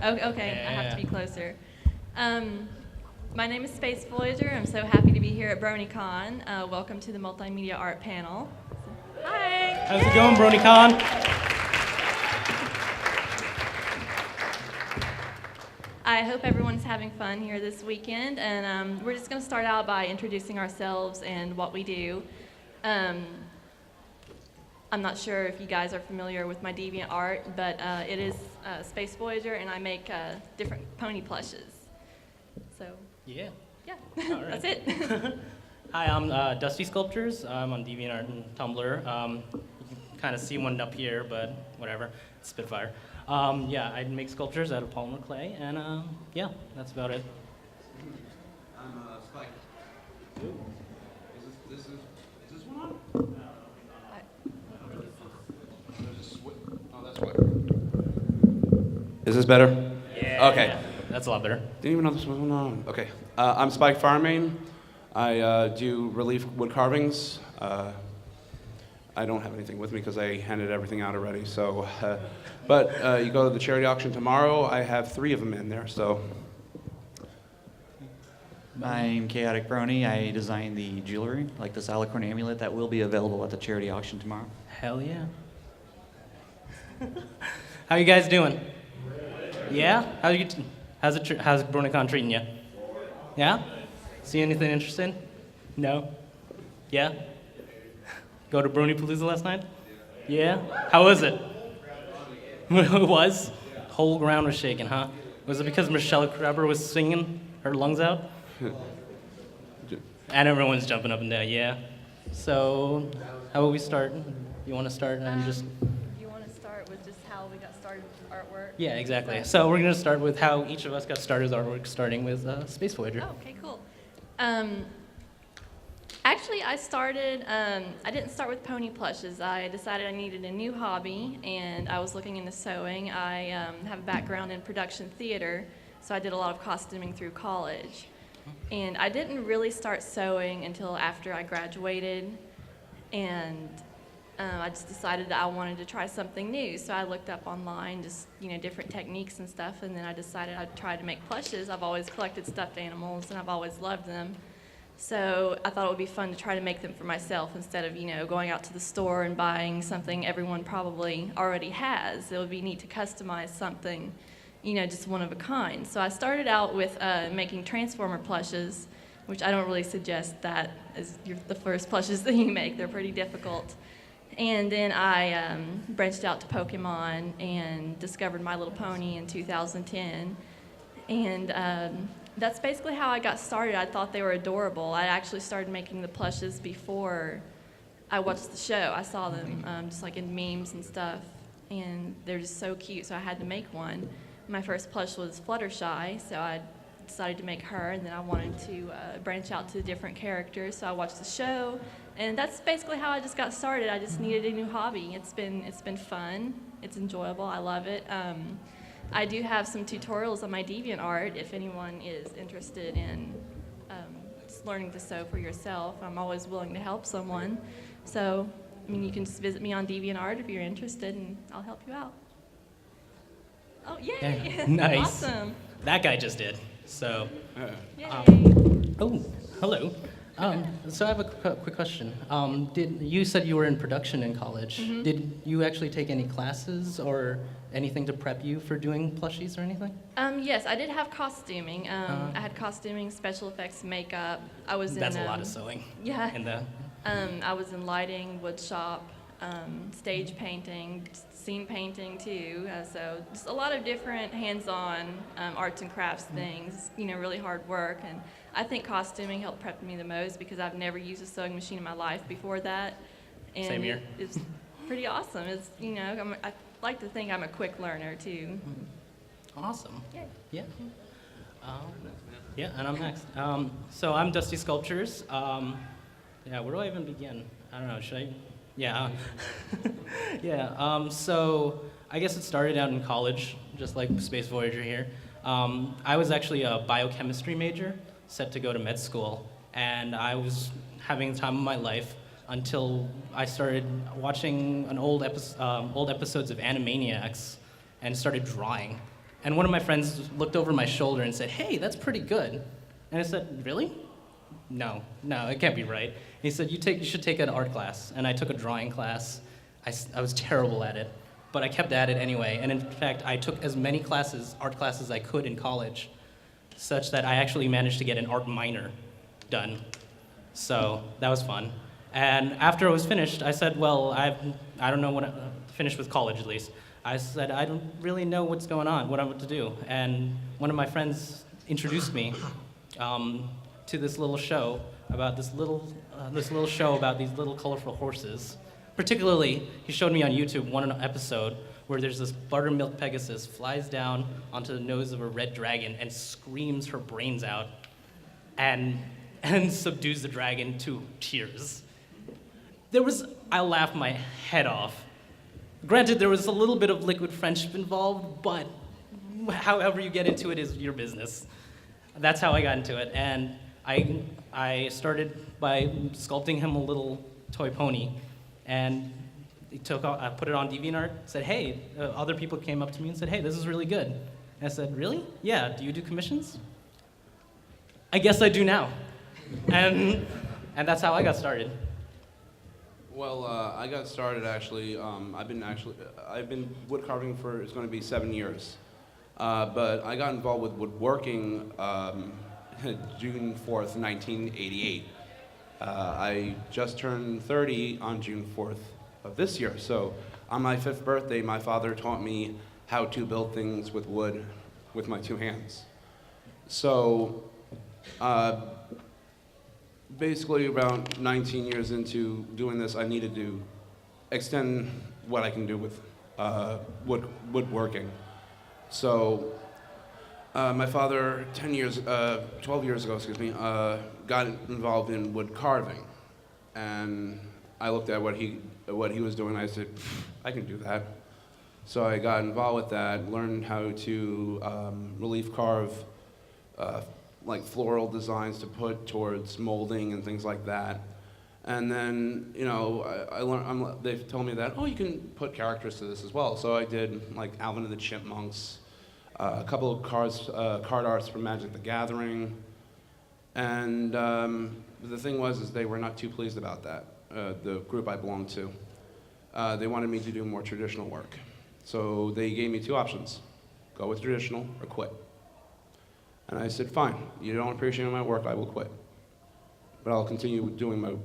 Oh, okay, I have to Yeah. be closer. My name is Space Voyager. I'm so happy to be here at BronyCon. Welcome to the Multimedia Art Panel. Hi. How's it going, BronyCon? I hope everyone's having fun here this weekend, and we're just going to start out by introducing ourselves and what we do. I'm not sure if you guys are familiar with my deviant art, but it is Space Voyager, and I make different pony plushes. So, Yeah. yeah, All right. that's it. Hi, I'm Dusty Sculptures. I'm on DeviantArt and Tumblr. You can kind of see one up here, but whatever. It's Spitfire. Yeah, I make sculptures out of polymer clay, and yeah, that's about it. I'm Spike. Is this one on? Oh, that's what. Is this better? Yeah. Okay. That's a lot better. Didn't even know this was on. Okay. I'm Spike Farmain. I do relief wood carvings. I don't have anything with me because I handed everything out already. So, but you go to the charity auction tomorrow. I have 3 of them in there. So. I'm Chaotic Brony. I designed the jewelry, like this alicorn amulet, that will be available at the charity auction tomorrow. Hell yeah. How you guys doing? Yeah? How's BronyCon treating you? Yeah? See anything interesting? No? Yeah? Go to Bronypalooza last night? Yeah? How was it? It was? Whole ground was shaking, huh? Was it because Michelle Crabber was singing her lungs out? And everyone's jumping up and down, yeah. So, how will we start? You want to start and just... You want to start with just how we got started with artwork? Yeah, exactly. So we're going to start with how each of us got started with artwork, starting with Space Voyager. Oh, okay, cool. Actually, I didn't start with pony plushes. I decided I needed a new hobby, and I was looking into sewing. I have a background in production theater, so I did a lot of costuming through college. And I didn't really start sewing until after I graduated, and I just decided that I wanted to try something new. So I looked up online, just different techniques and stuff, and then I decided I'd try to make plushes. I've always collected stuffed animals, and I've always loved them. So I thought it would be fun to try to make them for myself instead of going out to the store and buying something everyone probably already has. It would be neat to customize something, just one of a kind. So I started out with making Transformer plushes, which I don't really suggest that as the first plushes that you make. They're pretty difficult. And then I branched out to Pokemon and discovered My Little Pony in 2010. And that's basically how I got started. I thought they were adorable. I actually started making the plushes before I watched the show. I saw them just like in memes and stuff, and they're just so cute, so I had to make one. My first plush was Fluttershy, so I decided to make her, and then I wanted to branch out to different characters, so I watched the show, and that's basically how I just got started. I just needed a new hobby. It's been fun. It's enjoyable. I love it. I do have some tutorials on my DeviantArt if anyone is interested in just learning to sew for yourself. I'm always willing to help someone. So, you can just visit me on DeviantArt if you're interested, and I'll help you out. Oh, yay! Yeah, nice. Awesome. That guy just did. So, Yay. oh, hello. So I have a quick question. You said you were in production in college. Mm-hmm. Did you actually take any classes or anything to prep you for doing plushies or anything? Yes, I did have costuming. I had costuming, special effects, makeup. I was That's in, a lot of sewing. Yeah. In the, I was in lighting, wood shop, stage painting, scene painting too. So just a lot of different hands-on arts and crafts things. Really hard work, and I think costuming helped prep me the most because I've never used a sewing machine in my life before that. And Same here. It's pretty awesome. It's I like to think I'm a quick learner too. awesome. Yay. Yeah. Yeah, and I'm next. So I'm Dusty Sculptures. Yeah, where do I even begin? I don't know. Should I? Yeah. Yeah. So I guess it started out in college, just like Space Voyager here. I was actually a biochemistry major, set to go to med school, and I was having the time of my life until I started watching old episodes of Animaniacs and started drawing. And one of my friends looked over my shoulder and said, "Hey, that's pretty good." And I said, "Really? No, it can't be right." And he said, you should take an art class. And I took a drawing class. I was terrible at it, but I kept at it anyway. And in fact, I took as many art classes as I could in college, such that I actually managed to get an art minor done. So that was fun. And after I was finished, I said, well, I don't know finished with college at least. I said, I don't really know what's going on, what I'm about to do. And one of my friends introduced me to this little show about this little show about these little colorful horses. Particularly, he showed me on YouTube one episode where there's this buttermilk Pegasus flies down onto the nose of a red dragon and screams her brains out and subdues the dragon to tears. I laughed my head off. Granted, there was a little bit of liquid friendship involved, but however you get into it is your business. That's how I got into it, and I started by sculpting him a little toy pony, and I put it on DeviantArt, said, hey, other people came up to me and said, hey, this is really good. And I said, really? Yeah, do you do commissions? I guess I do now. And that's how I got started. Well, I got started actually. I've been wood carving for it's going to be 7 years, but I got involved with woodworking June 4th, 1988. I just turned 30 on June 4th of this year. So on my 5th birthday, my father taught me how to build things with wood with my 2 hands. So basically about 19 years into doing this, I needed to extend what I can do with woodworking. So my father 12 years ago, got involved in wood carving. And I looked at what he was doing, and I said, I can do that. So I got involved with that, learned how to relief carve like floral designs to put towards molding and things like that. And then, I learned, they told me that, oh, you can put characters to this as well. So I did like Alvin and the Chipmunks, a couple of card arts from Magic the Gathering. And the thing was they were not too pleased about that, the group I belonged to. They wanted me to do more traditional work. So they gave me 2 options, go with traditional or quit. And I said, fine, you don't appreciate my work, I will quit. But I'll continue doing the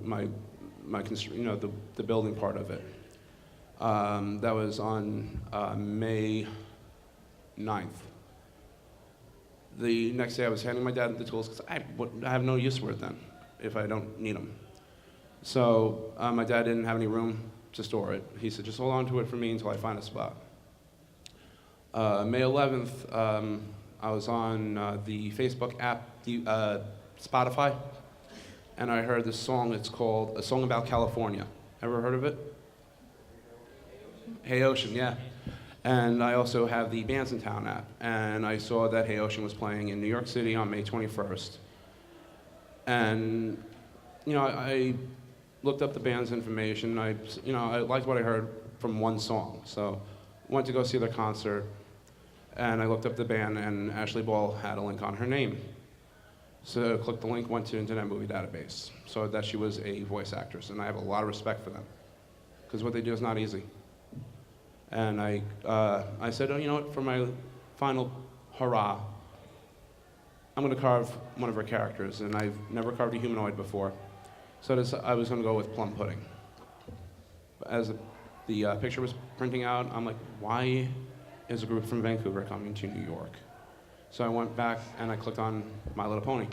building part of it. That was on May 9th. The next day I was handing my dad the tools because I have no use for it then if I don't need them. So my dad didn't have any room to store it. He said, just hold on to it for me until I find a spot. May 11th, I was on the Facebook app, Spotify, and I heard this song. It's called A Song About California. Ever heard of it? Hey Ocean, yeah. And I also have the Bands in Town app, and I saw that Hey Ocean was playing in New York City on May 21st. And, I looked up the band's information. I liked what I heard from one song, so went to go see their concert. And I looked up the band, and Ashley Ball had a link on her name. So I clicked the link, went to Internet Movie Database, saw that she was a voice actress, and I have a lot of respect for them, because what they do is not easy. And I said, oh, you know what, for my final hurrah, I'm going to carve one of her characters, and I've never carved a humanoid before, so I was going to go with plum pudding. As the picture was printing out, I'm like, why is a group from Vancouver coming to New York? So I went back and I clicked on My Little Pony.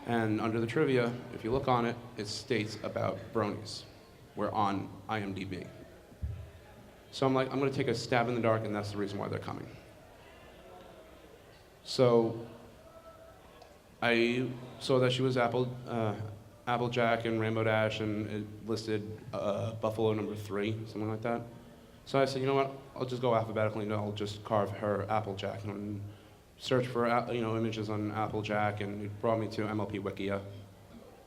And under the trivia, if you look on it, it states about bronies. We're on IMDb. So I'm like, I'm gonna take a stab in the dark, and that's the reason why they're coming. So I saw that she was Applejack and Rainbow Dash, and it listed Buffalo number 3, something like that. So I said, you know what, I'll just go alphabetically, and I'll just carve her Applejack, and search for images on Applejack, and it brought me to MLP Wikia.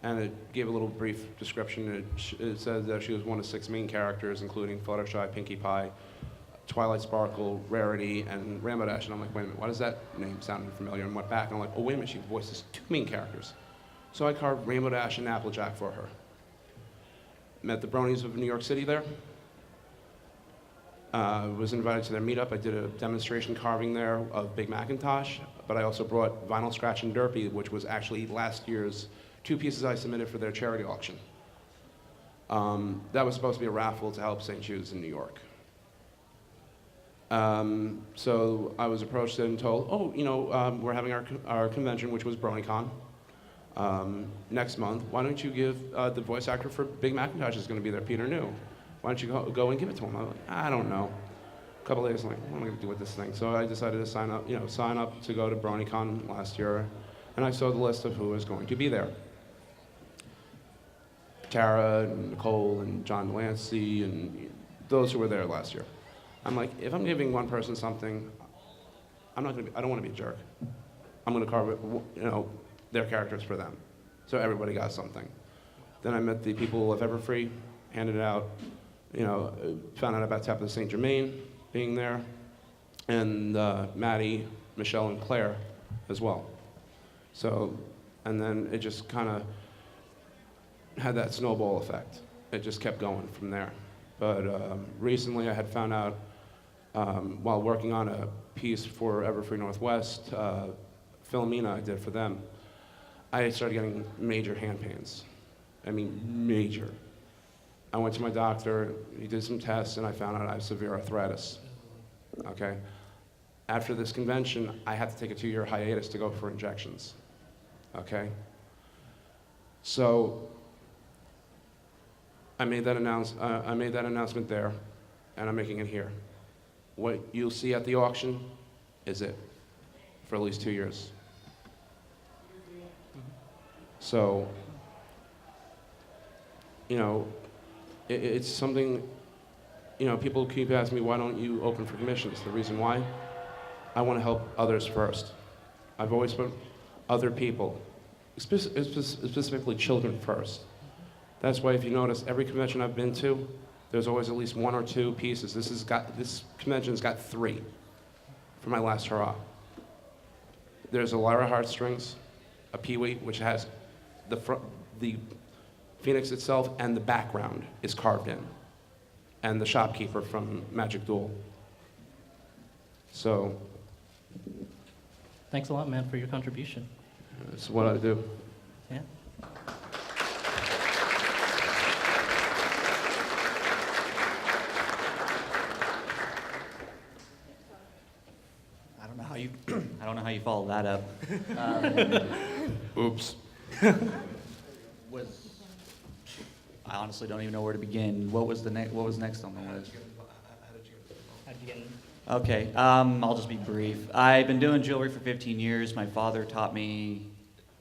And it gave a little brief description. It said that she was one of 6 main characters, including Fluttershy, Pinkie Pie, Twilight Sparkle, Rarity, and Rainbow Dash. And I'm like, wait a minute, why does that name sound familiar? And went back and I'm like, oh, wait a minute, she voices 2 main characters. So I carved Rainbow Dash and Applejack for her. Met the Bronies of New York City there. Was invited to their meetup. I did a demonstration carving there of Big Macintosh, but I also brought Vinyl Scratch and Derpy, which was actually last year's 2 pieces I submitted for their charity auction. That was supposed to be a raffle to help St. Jude's in New York. So I was approached and told, oh, you know, we're having our convention, which was BronyCon, next month. Why don't you give the voice actor for Big Macintosh is going to be there, Peter New. Why don't you go and give it to him? I was like, I don't know. A couple days, I'm like, what am I going to do with this thing? So I decided to sign up to go to BronyCon last year, and I saw the list of who was going to be there. Tara and Nicole and John Delancey and those who were there last year. I'm like, if I'm giving one person something, I don't want to be a jerk. I'm going to carve it, their characters for them. So everybody got something. Then I met the people of Everfree, handed out, found out about Tabitha St. Germain being there, and Maddie, Michelle, and Claire as well. So, and then it just kind of had that snowball effect. It just kept going from there. But recently I had found out, while working on a piece for Everfree Northwest, Philomena I did for them, I started getting major hand pains. I mean, major. I went to my doctor, he did some tests, and I found out I have severe arthritis, okay? After this convention, I had to take a 2-year hiatus to go for injections, okay? So, I made that announcement there, and I'm making it here. What you'll see at the auction is it, for at least 2 years. So, it's something, people keep asking me, why don't you open for commissions? The reason why, I want to help others first. I've always put other people, specifically children first. That's why if you notice, every convention I've been to, there's always at least 1 or 2 pieces. This convention's got 3 for my last hurrah. There's a Lyra Heartstrings, a Pee-wee, which has the Phoenix itself and the background is carved in, and the shopkeeper from Magic Duel. So, Thanks a lot, man, for your contribution. that's what I do. Yeah. I don't know how you follow that up. Oops. I honestly don't even know where to begin. What was next on the list? How'd you get in? Okay, I'll just be brief. I've been doing jewelry for 15 years. My father taught me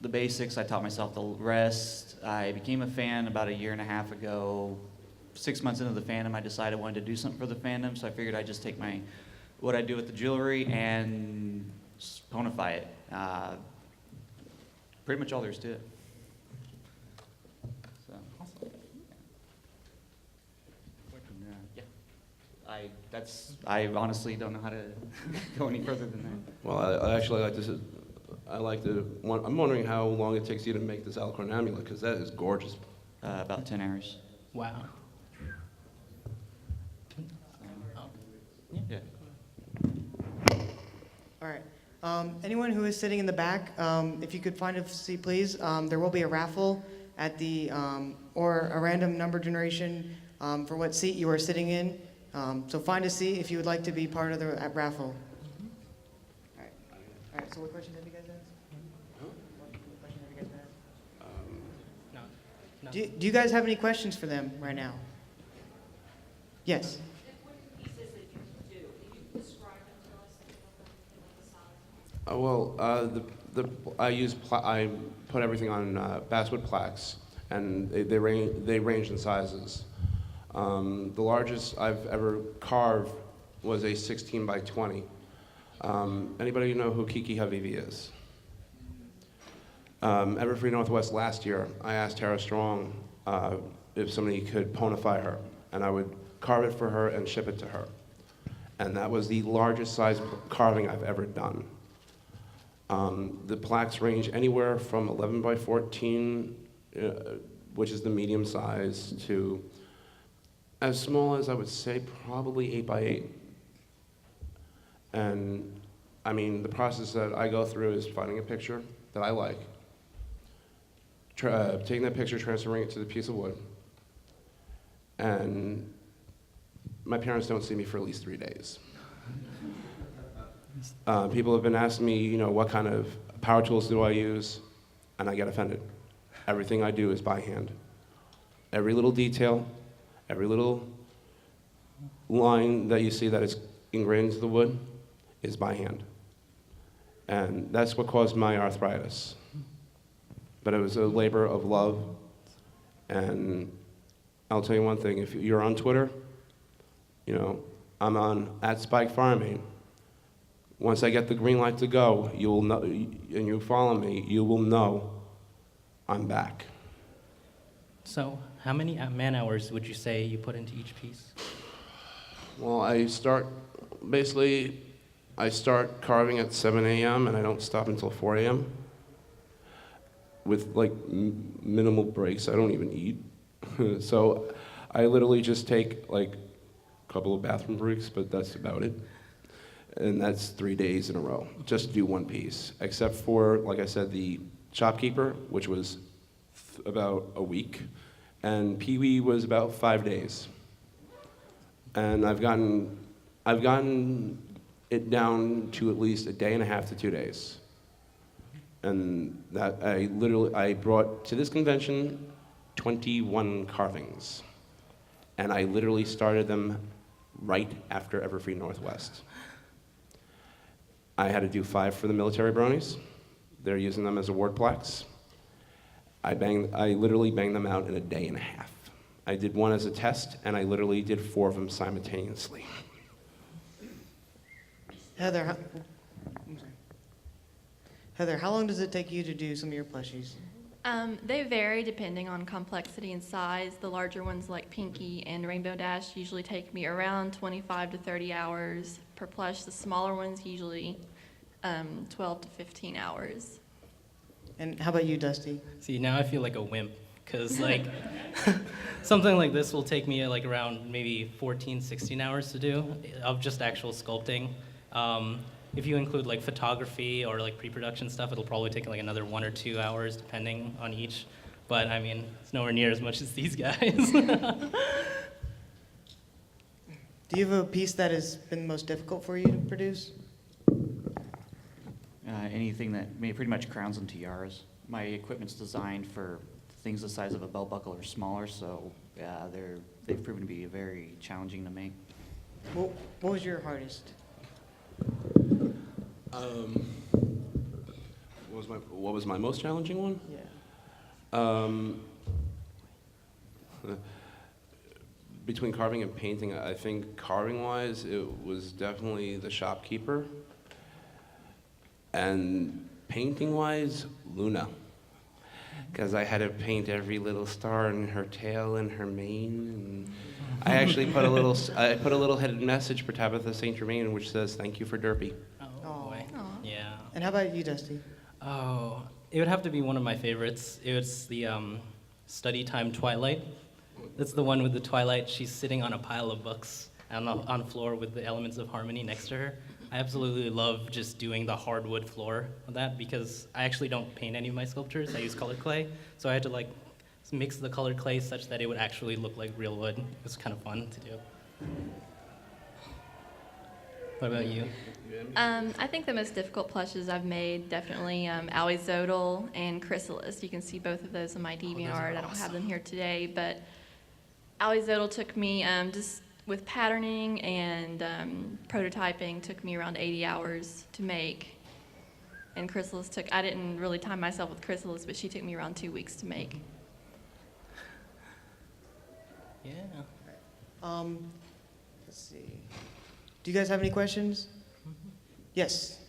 the basics. I taught myself the rest. I became a fan about 1.5 years ago. 6 months into the fandom, I decided I wanted to do something for the fandom, so I figured I'd just take what I do with the jewelry and ponify it. Pretty much all there is to it. So, I honestly don't know how to go any further than that. Well, I actually like this. I'm wondering how long it takes you to make this Alicorn amulet, because that is gorgeous. About 10 hours. Wow. Yeah. All right. Anyone who is sitting in the back, if you could find a seat, please. There will be a raffle at the, or a random number generation for what seat you are sitting in. So find a seat if you would like to be part of the raffle. All right. All right. So what questions have you guys asked? What questions have you guys asked? No. Do you guys have any questions for them right now? Yes. I put everything on basswood plaques, and they range in sizes. The largest I've ever carved was a 16 by 20. Anybody know who Kiki Havivi is? Everfree Northwest last year, I asked Tara Strong if somebody could ponify her, and I would carve it for her and ship it to her. And that was the largest size carving I've ever done. The plaques range anywhere from 11 by 14, which is the medium size, to as small as I would say probably 8 by 8. And I mean, the process that I go through is finding a picture that I like, taking that picture, transferring it to the piece of wood, and my parents don't see me for at least 3 days. People have been asking me, you know, what kind of power tools do I use, and I get offended. Everything I do is by hand. Every little detail, every little line that you see that is ingrained into the wood is by hand. And that's what caused my arthritis. But it was a labor of love, and I'll tell you one thing, if you're on Twitter, you know, I'm on @SpikeFarming. Once I get the green light to go, you will know, and you follow me, you will know I'm back. So how many man hours would you say you put into each piece? Well, I start carving at 7 a.m. and I don't stop until 4 a.m. with like minimal breaks. I don't even eat. So I literally just take like a couple of bathroom breaks, but that's about it. And that's 3 days in a row, just do one piece. Except for, like I said, the shopkeeper, which was about a week, and Pee-wee was about 5 days. And I've gotten it down to at least a day and a half to 2 days. And that I brought to this convention 21 carvings. And I literally started them right after Everfree Northwest. I had to do 5 for the military bronies. They're using them as award plaques. I literally banged them out in a day and a half. I did one as a test, and I literally did 4 of them simultaneously. Heather, how long does it take you to do some of your plushies? They vary depending on complexity and size. The larger ones like Pinky and Rainbow Dash usually take me around 25 to 30 hours per plush. The smaller ones usually 12 to 15 hours. And how about you, Dusty? See, now I feel like a wimp, because like something like this will take me like around maybe 14, 16 hours to do of just actual sculpting. If you include like photography or like pre-production stuff, it'll probably take like another 1 or 2 hours depending on each. But I mean, it's nowhere near as much as these guys. Do you have a piece that has been the most difficult for you to produce? Anything that pretty much crowns and tiaras. My equipment's designed for things the size of a belt buckle or smaller, so they've proven to be very challenging to make. What was your hardest? What was my most challenging one? Yeah. Between carving and painting, I think carving-wise, it was definitely the shopkeeper. And painting-wise, Luna. Because I had to paint every little star in her tail and her mane. And I actually put a little headed message for Tabitha St. Germain, which says, "Thank you for Derpy." Oh boy. Aw. Yeah. And how about you, Dusty? Oh, it would have to be one of my favorites. It was the Study Time Twilight. That's the one with the Twilight. She's sitting on a pile of books on the floor with the elements of harmony next to her. I absolutely love just doing the hardwood floor of that because I actually don't paint any of my sculptures. I use colored clay, so I had to like mix the colored clay such that it would actually look like real wood. It was kind of fun to do. What about you? I think the most difficult plushes I've made, definitely Allie Zodel and Chrysalis. You can see both of those in my DeviantArt. I don't have them here today, but Allie Zodel took me just with patterning and prototyping, took me around 80 hours to make. And Chrysalis I didn't really time myself with Chrysalis, but she took me around 2 weeks to make. Yeah. Let's see. Do you guys have any questions? Yes.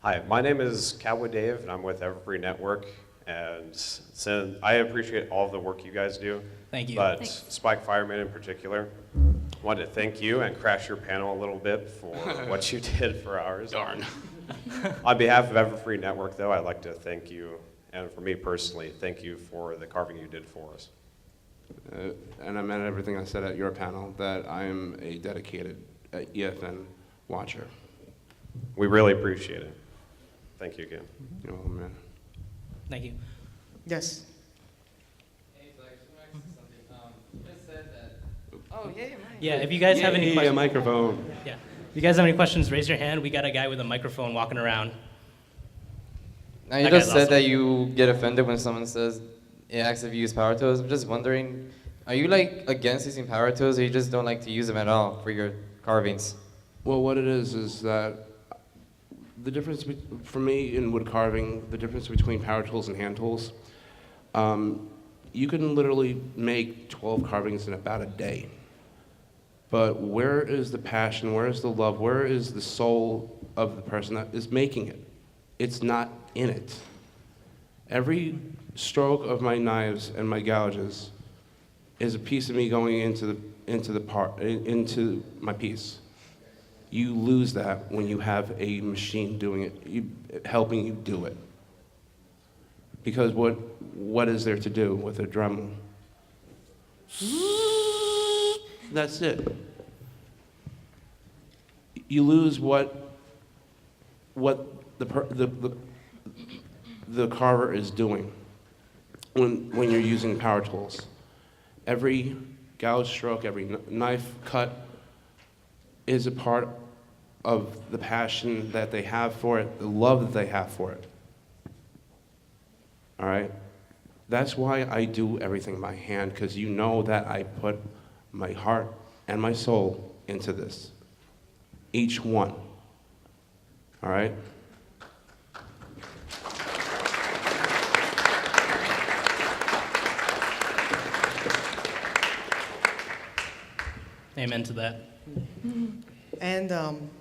Hi, my name is Cowboy Dave, and I'm with Everfree Network. And so I appreciate all of the work you guys do. Thank you. But Thanks. Spike Fireman in particular, wanted to thank you and crash your panel a little bit for what you did for ours. Darn. On behalf of Everfree Network, though, I'd like to thank you, and for me personally, thank you for the carving you did for us. And I meant everything I said at your panel, that I am a dedicated EFN watcher. We really appreciate it. Thank you again. You know, man. Thank you. Yes. Hey, so I just want to ask you something. You just said that. Oh, yeah, Mike. Yeah, if you guys have any A questions, microphone. yeah, if you guys have any questions, raise your hand. We got a guy with a microphone walking around. Now, you That just guy's said awesome. that you get offended when someone says it acts if you use power tools. I'm just wondering, are you like against using power tools, or you just don't like to use them at all for your carvings? Well, what it is that the difference for me in wood carving, the difference between power tools and hand tools, you can literally make 12 carvings in about a day. But where is the passion? Where is the love? Where is the soul of the person that is making it? It's not in it. Every stroke of my knives and my gouges is a piece of me going into my piece. You lose that when you have a machine doing it, helping you do it. Because what is there to do with a Dremel? That's it. You lose what the carver is doing when you're using power tools. Every gouge stroke, every knife cut is a part of the passion that they have for it, the love that they have for it. All right? That's why I do everything by hand, because you know that I put my heart and my soul into this. Each one. All right? Amen to that. And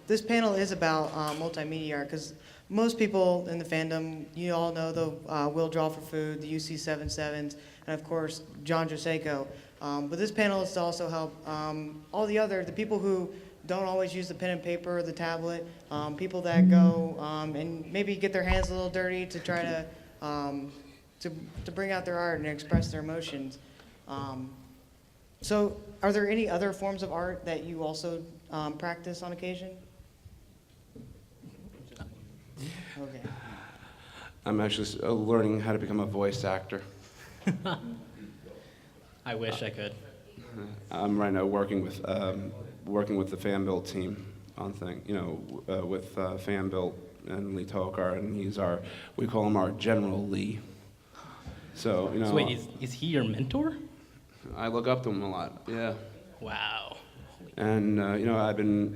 this panel is about multimedia art, because most people in the fandom, you all know the Will Draw for Food, the UC77s, and of course, John Joseko. But this panel is to also help all the people who don't always use the pen and paper or the tablet, people that go and maybe get their hands a little dirty to try to bring out their art and express their emotions. So are there any other forms of art that you also practice on occasion? Okay. I'm actually learning how to become a voice actor. I wish I could. I'm right now working with the fan build team on with fan build and Lee Tokar, and we call him our General Lee. So So wait, is he your mentor? I look up to him a lot. Yeah. Wow. And I've been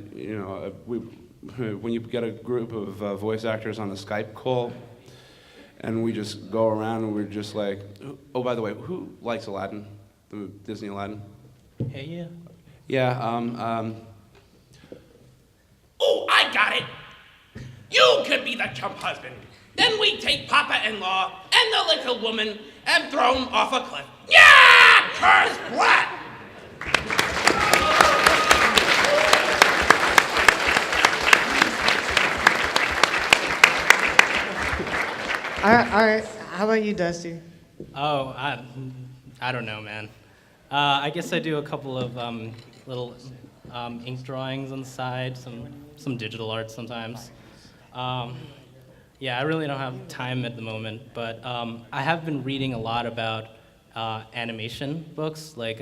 when you get a group of voice actors on a Skype call, and we just go around and we're just like, oh, by the way, who likes Aladdin, the Disney Aladdin? Hey, yeah. Yeah. Oh, I got it. You could be the chump husband. Then we take Papa-in-law and the little woman and throw him off a cliff. Yeah! Curse blood! All right. How about you, Dusty? Oh, I don't know, man. I guess I do a couple of little ink drawings on the side, some digital art sometimes. Yeah, I really don't have time at the moment, but I have been reading a lot about animation books, like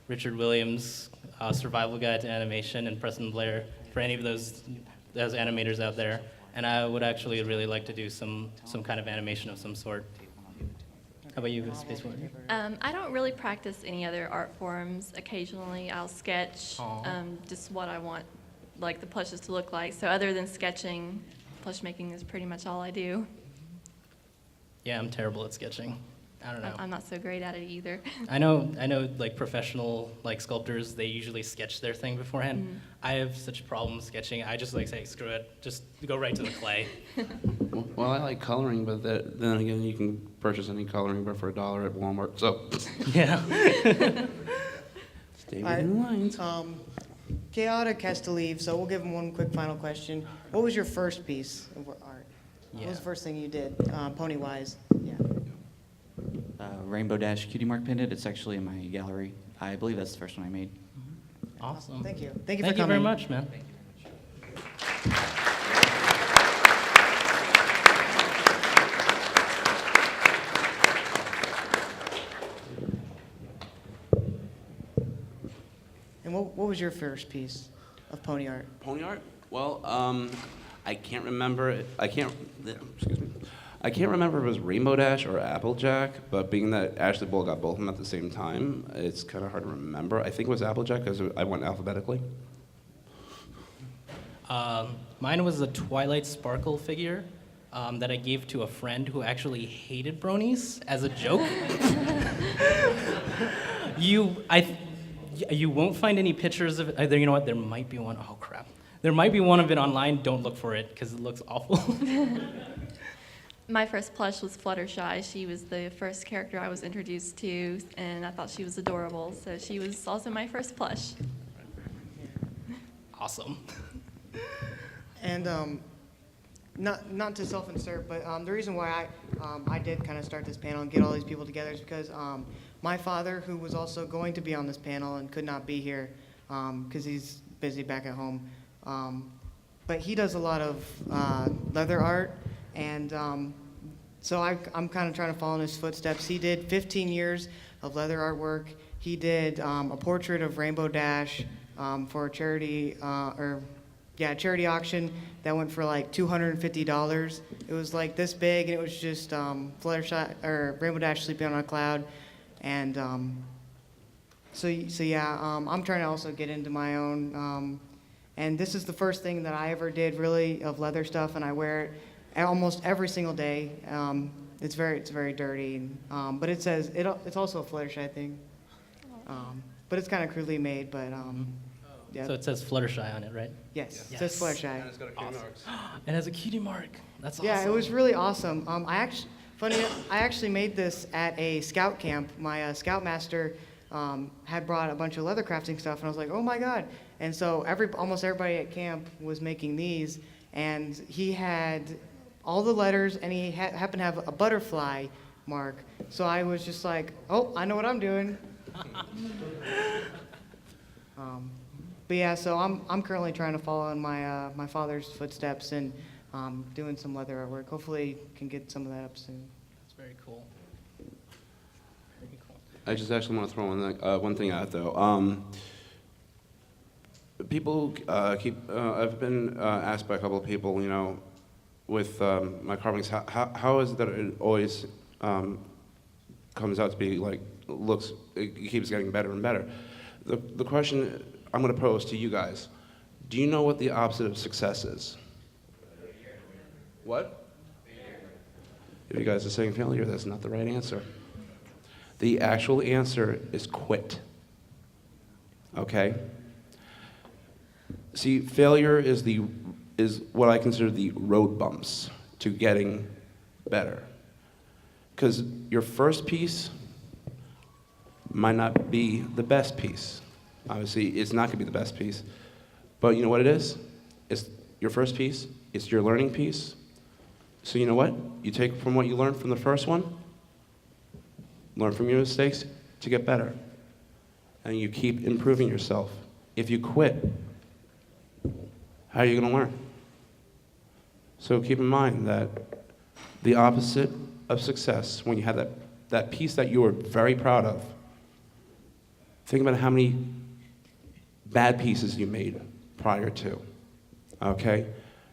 Richard Williams' Survival Guide to Animation and Preston Blair, for any of those animators out there. And I would actually really like to do some kind of animation of some sort. How about you, Space Warrior? I don't really practice any other art forms. Occasionally, I'll sketch just what I want, like the plushes to look like. So other than sketching, plush making is pretty much all I do. Yeah, I'm terrible at sketching. I don't know. I'm not so great at it either. I know, like professional like sculptors, they usually sketch their thing beforehand. I have such problems sketching. I just like say, screw it, just go right to the clay. Well, I like coloring, but then again, you can purchase any coloring book for $1 at Walmart. So Yeah. stay All right. within the lines. Chaotic has to leave, so we'll give him one quick final question. What was your first piece of art? What was the first thing you did, pony-wise? Yeah. Rainbow Dash Cutie Mark pendant. It's actually in my gallery. I believe that's the first one I made. Awesome. Thank you. Thank you for Thank you coming. very much, man. And what was your first piece of pony art? Pony art? Well, I can't remember. Excuse me. I can't remember if it was Rainbow Dash or Applejack, but being that Ashley Bull got both of them at the same time, it's kind of hard to remember. I think it was Applejack because I went alphabetically. Mine was a Twilight Sparkle figure that I gave to a friend who actually hated bronies as a joke. You won't find any pictures of it. You know what? There might be one. Oh, crap. There might be one of it online. Don't look for it because it looks awful. My first plush was Fluttershy. She was the first character I was introduced to, and I thought she was adorable. So she was also my first plush. Awesome. And not to self-insert, but the reason why I did kind of start this panel and get all these people together is because my father, who was also going to be on this panel and could not be here because he's busy back at home, but he does a lot of leather art, and so I'm kind of trying to follow in his footsteps. He did 15 years of leather artwork. He did a portrait of Rainbow Dash for a charity charity auction that went for like $250. It was like this big, and it was just Fluttershy or Rainbow Dash sleeping on a cloud, and so yeah, I'm trying to also get into my own. And this is the first thing that I ever did really of leather stuff, and I wear it almost every single day. It's very dirty, but it says it's also a Fluttershy thing. But it's kind of crudely made, but yeah. So it says Fluttershy on it, right? Yes, Yes. it says Fluttershy. It's got a cutie marks. It has a cutie mark. That's awesome. Yeah, it was really awesome. I actually made this at a scout camp. My scoutmaster had brought a bunch of leather crafting stuff, and I was like, oh my god! And so almost everybody at camp was making these, and he had all the letters, and he happened to have a butterfly mark. So I was just like, oh, I know what I'm doing. But yeah, so I'm currently trying to follow in my father's footsteps and doing some leather artwork. Hopefully, can get some of that up soon. That's very cool. Very cool. I just actually want to throw one thing out though. People I've been asked by a couple of people, with my carvings, how is it that it always comes out to be like, it keeps getting better and better? The question I'm going to pose to you guys, do you know what the opposite of success is? What? If you guys are saying failure, that's not the right answer. The actual answer is quit. Okay? See, failure is what I consider the road bumps to getting better. Because your first piece might not be the best piece. Obviously, it's not going to be the best piece. But you know what it is? It's your first piece. It's your learning piece. So you know what? You take from what you learned from the first one, learn from your mistakes to get better. And you keep improving yourself. If you quit, how are you going to learn? So keep in mind that the opposite of success, when you have that piece that you were very proud of, think about how many bad pieces you made prior to, okay?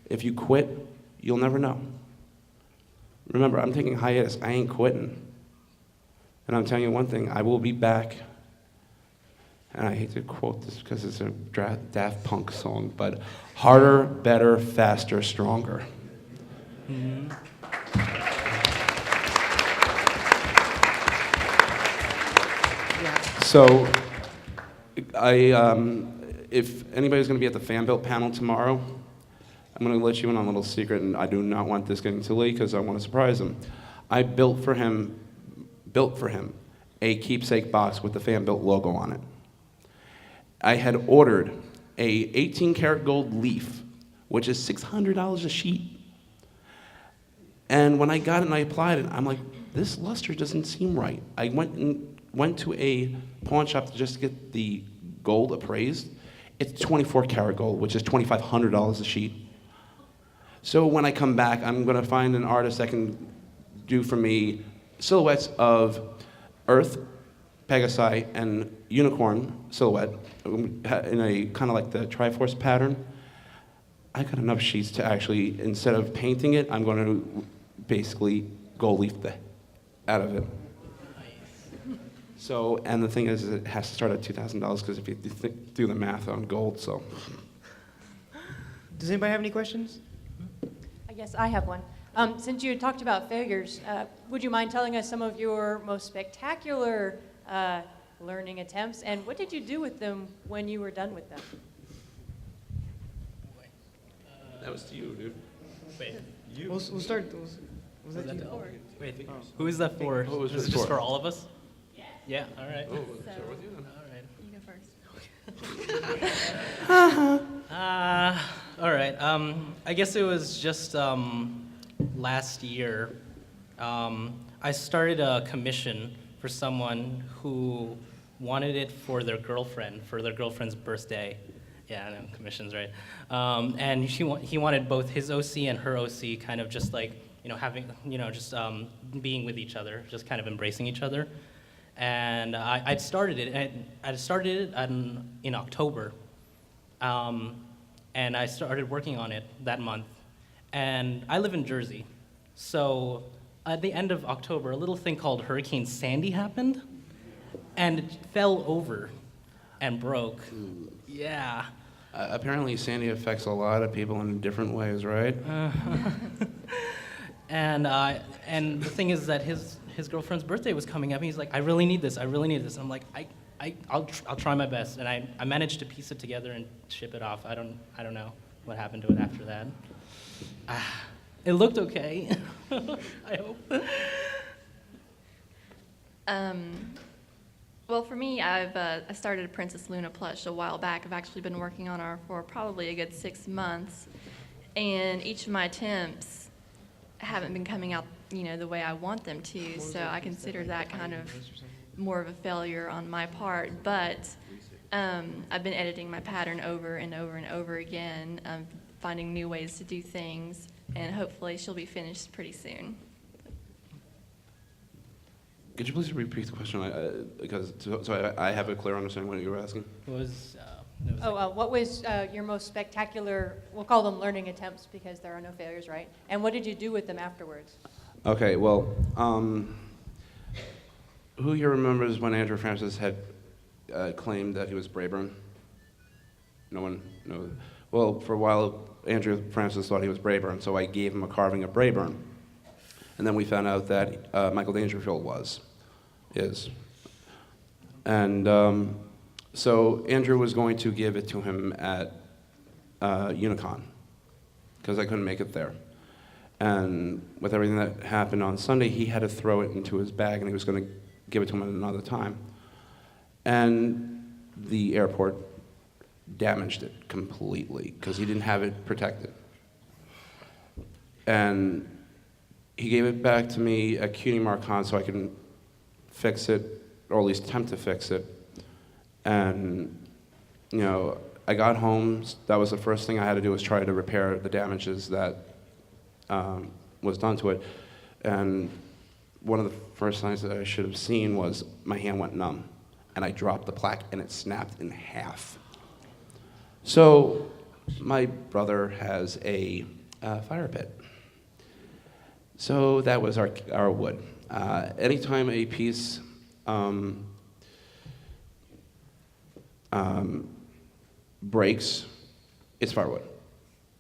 If you quit, you'll never know. Remember, I'm taking a hiatus. I ain't quitting. And I'm telling you one thing, I will be back. And I hate to quote this because it's a Daft Punk song, but harder, better, faster, stronger. Mm-hmm. So, if anybody's going to be at the fan built panel tomorrow, I'm going to let you in on a little secret, and I do not want this getting too late because I want to surprise him. I built for him a keepsake box with the fan built logo on it. I had ordered a 18 karat gold leaf, which is $600 a sheet. And when I got it and I applied it, I'm like, this luster doesn't seem right. I went to a pawn shop to just get the gold appraised. It's 24 karat gold, which is $2,500 a sheet. So when I come back, I'm gonna find an artist that can do for me silhouettes of Earth, Pegasi, and Unicorn silhouette in a kind of like the Triforce pattern. I got enough sheets to actually, instead of painting it, I'm going to basically gold leaf the out of it. So, and the thing is, it has to start at $2,000 because if you do the math on gold, so. Does anybody have any questions? I guess I have one. Since you had talked about failures, would you mind telling us some of your most spectacular learning attempts, and what did you do with them when you were done with them? That was to you, dude. Wait, We'll start. Was that you? wait. Who is that for? Who was is it it just for? for all of us? Yeah. All right. Oh, So, start with you then. you go first. All right. I guess it was just last year. I started a commission for someone who wanted it for their girlfriend's birthday. Yeah, I know, commissions, right? And he wanted both his OC and her OC kind of just like, having, just being with each other, just kind of embracing each other. And I'd started it, in October. And I started working on it that month. And I live in Jersey. So at the end of October, a little thing called Hurricane Sandy happened, and it fell over and broke. Yeah. Apparently, Sandy affects a lot of people in different ways, right? And the thing is that his girlfriend's birthday was coming up, and he's like, I really need this. And I'm like, I'll try my best. And I managed to piece it together and ship it off. I don't know what happened to it after that. It looked okay. I hope. Well, for me, I started a Princess Luna plush a while back. I've actually been working on her for probably a good 6 months, and each of my attempts haven't been coming out, the way I want them to. So I consider that kind of more of a failure on my part. But I've been editing my pattern over and over and over again, finding new ways to do things, and hopefully she'll be finished pretty soon. Could you please repeat the question? Because so I have a clear understanding what you were asking. What was What was your most spectacular, we'll call them learning attempts because there are no failures, right? And what did you do with them afterwards? Okay, well, who here remembers when Andrew Francis had claimed that he was Brayburn? No one? No. Well, for a while, Andrew Francis thought he was Brayburn, so I gave him a carving of Brayburn. And then we found out that Michael Dangerfield is. And so Andrew was going to give it to him at Unicon, because I couldn't make it there. And with everything that happened on Sunday, he had to throw it into his bag, and he was going to give it to him at another time. And the airport damaged it completely, because he didn't have it protected. And he gave it back to me at CUNY MarCon so I can fix it, or at least attempt to fix it. And, I got home. That was the first thing I had to do, was try to repair the damages that was done to it. And one of the first signs that I should have seen was my hand went numb, and I dropped the plaque, and it snapped in half. So my brother has a fire pit. So that was our wood. Anytime a piece breaks, it's firewood.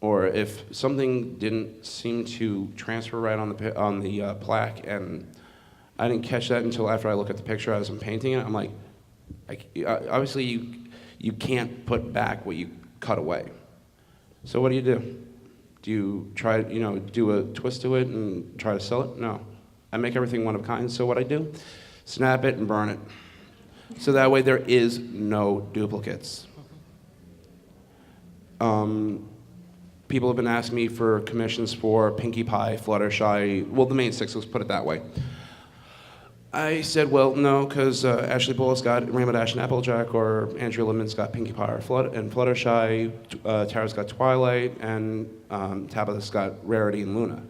Or if something didn't seem to transfer right on the plaque, and I didn't catch that until after I look at the picture as I'm painting it, I'm like, Obviously, you can't put back what you cut away. So what do? Do you try, do a twist to it and try to sell it? No. I make everything one of a kind, so what I do, snap it and burn it. So that way there is no duplicates. People have been asking me for commissions for Pinkie Pie, Fluttershy, well, the main six, let's put it that way. I said, well, no, because Ashley Bullock's got Rainbow Dash and Applejack, or Andrea Lipman's got Pinkie Pie and Fluttershy, Tara's got Twilight, and Tabitha's got Rarity and Luna.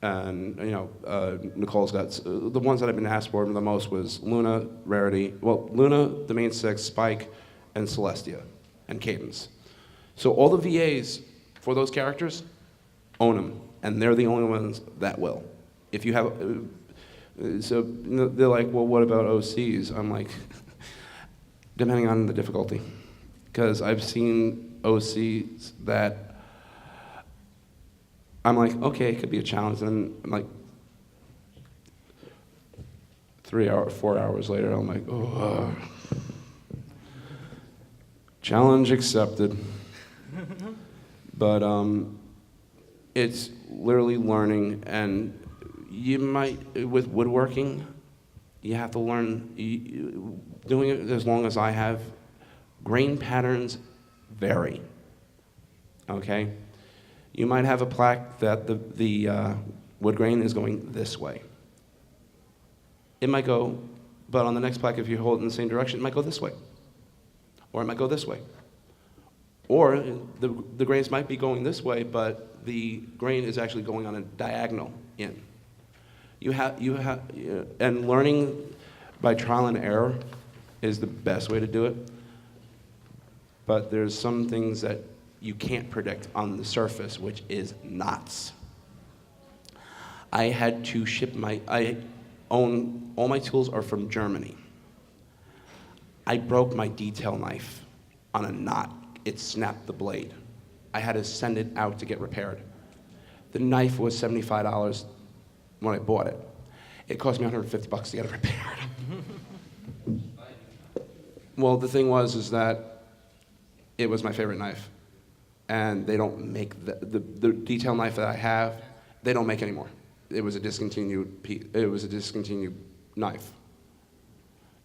And, Nicole's got, the ones that I've been asked for the most was Luna, Rarity, well, Luna, the main six, Spike, and Celestia, and Cadence. So all the VAs for those characters own them, and they're the only ones that will. If you have, so they're like, well, what about OCs? I'm like, depending on the difficulty. Because I've seen OCs that I'm like, okay, it could be a challenge. And I'm like, 4 hours later, I'm like, oh, challenge accepted. But it's literally learning, and you might, with woodworking, you have to learn, doing it as long as I have, grain patterns vary, okay? You might have a plaque that the wood grain is going this way. It might go, but on the next plaque, if you hold it in the same direction, it might go this way, or it might go this way. Or the grains might be going this way, but the grain is actually going on a diagonal in. And learning by trial and error is the best way to do it. But there's some things that you can't predict on the surface, which is knots. I had to ship all my tools are from Germany. I broke my detail knife on a knot. It snapped the blade. I had to send it out to get repaired. The knife was $75 when I bought it. It cost me $150 to get it repaired. Well, the thing was that it was my favorite knife. And they don't make the detail knife that I have, they don't make anymore. It was a discontinued piece. It was a discontinued knife.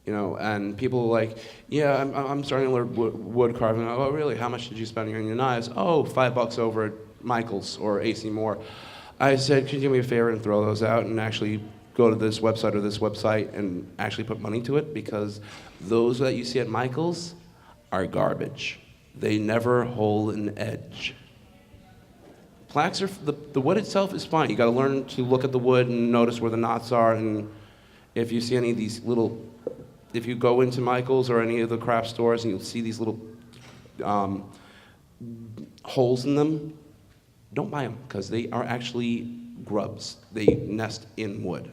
And people are like, yeah, I'm starting to learn wood carving. Oh, really? How much did you spend on your knives? Oh, $5 over at Michael's or AC Moore. I said, could you do me a favor and throw those out and actually go to this website and actually put money to it? Because those that you see at Michael's are garbage. They never hold an edge. Plaques are, the wood itself is fine. You gotta learn to look at the wood and notice where the knots are, and if you see any of these little, if you go into Michael's or any of the craft stores and you'll see these little holes in them, don't buy them, because they are actually grubs. They nest in wood.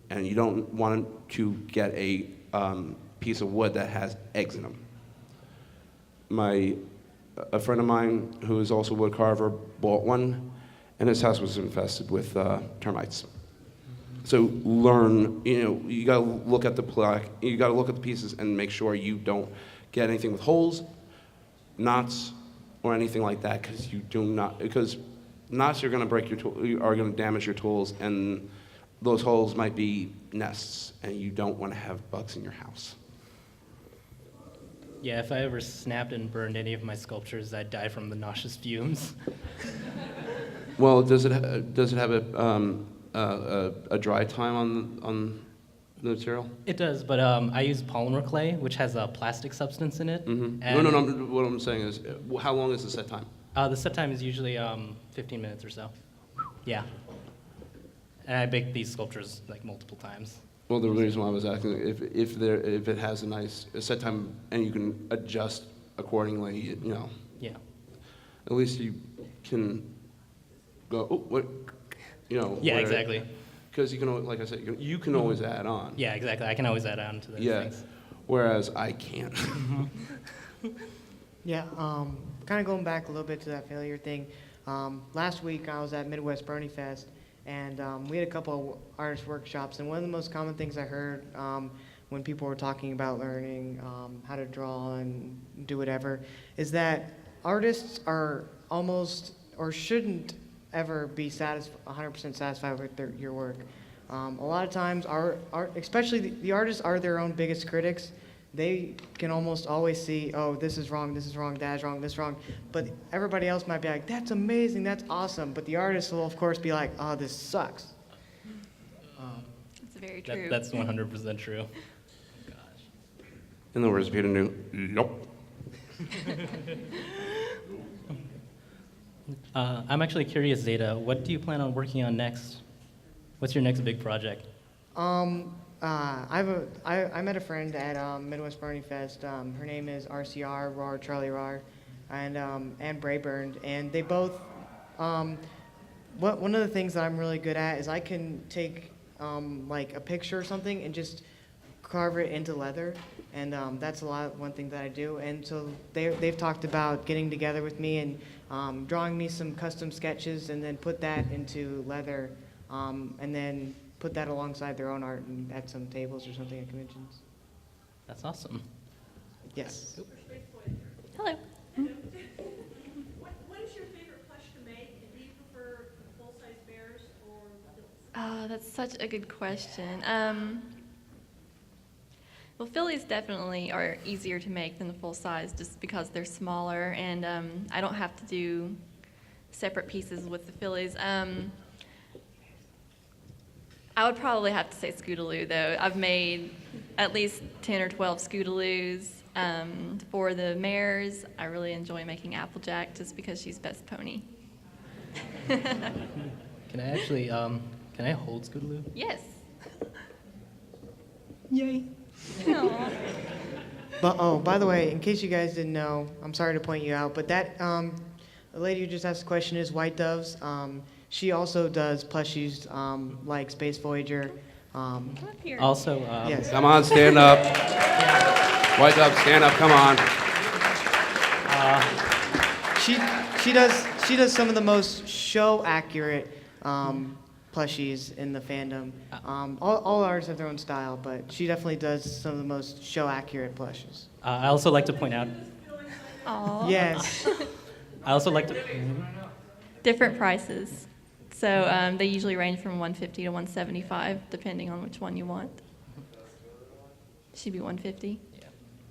And you don't want to get a piece of wood that has eggs in them. A friend of mine who is also a wood carver bought one, and his house was infested with termites. So learn, you gotta look at the plaque, you gotta look at the pieces and make sure you don't get anything with holes, knots, or anything like that, because knots are gonna break your tool, are gonna damage your tools, and those holes might be nests, and you don't wanna have bugs in your house. Yeah, if I ever snapped and burned any of my sculptures, I'd die from the nauseous fumes. Well, does it have a dry time on the material? It does, but I use polymer clay, which has a plastic substance in it. Mm-hmm. And No. What I'm saying is, how long is the set time? The set time is usually 15 minutes or so. Yeah. And I bake these sculptures like multiple times. Well, the reason why I was asking, if it has a nice set time and you can adjust accordingly, Yeah. at least you can go, oh, what, Yeah, exactly. Because you can, like I said, you can always add on. Yeah, exactly. I can always add on to those things. Whereas I can't. Yeah, kind of going back a little bit to that failure thing. Last week I was at Midwest Brony Fest, and we had a couple of artist workshops, and one of the most common things I heard when people were talking about learning how to draw and do whatever, is that artists are almost or shouldn't ever be 100% satisfied with your work. A lot of times, especially the artists are their own biggest critics. They can almost always see, oh, this is wrong, that is wrong, this is wrong. But everybody else might be like, that's amazing, that's awesome. But the artist will, of course, be like, oh, this sucks. It's very true. That's 100% true. In the words of Peter New, nope. I'm actually curious, Zeta, what do you plan on working on next? What's your next big project? I met a friend at Midwest Brony Fest. Her name is RCR, Rar Charlie Rar, and Brayburn, and they both. One of the things that I'm really good at is I can take like a picture or something and just carve it into leather, and that's one thing that I do. And so they've talked about getting together with me and drawing me some custom sketches, and then put that into leather, and then put that alongside their own art and at some tables or something at conventions. That's awesome. Yes. Hello. What is your favorite plush to make? And do you prefer full-size bears or fillies? That's such a good question. Well, fillies definitely are easier to make than the full size just because they're smaller, and I don't have to do separate pieces with the fillies. I would probably have to say Scootaloo, though. I've made at least 10 or 12 Scootaloos. For the mares, I really enjoy making Applejack just because she's best pony. Can I actually, can I hold Scootaloo? Yes. Yay. But by the way, in case you guys didn't know, I'm sorry to point you out, but that the lady who just asked the question is White Doves. She also does plushies like Space Voyager. Come up here. Also, Yes. Come on, stand up. White Dove, stand up, come on. She does some of the most show accurate plushies in the fandom. All artists have their own style, but she definitely does some of the most show accurate plushes. I also like to point out, Aw. Yes. I also like to, Different prices. So they usually range from $150 to $175, depending on which one you want. Should be $150.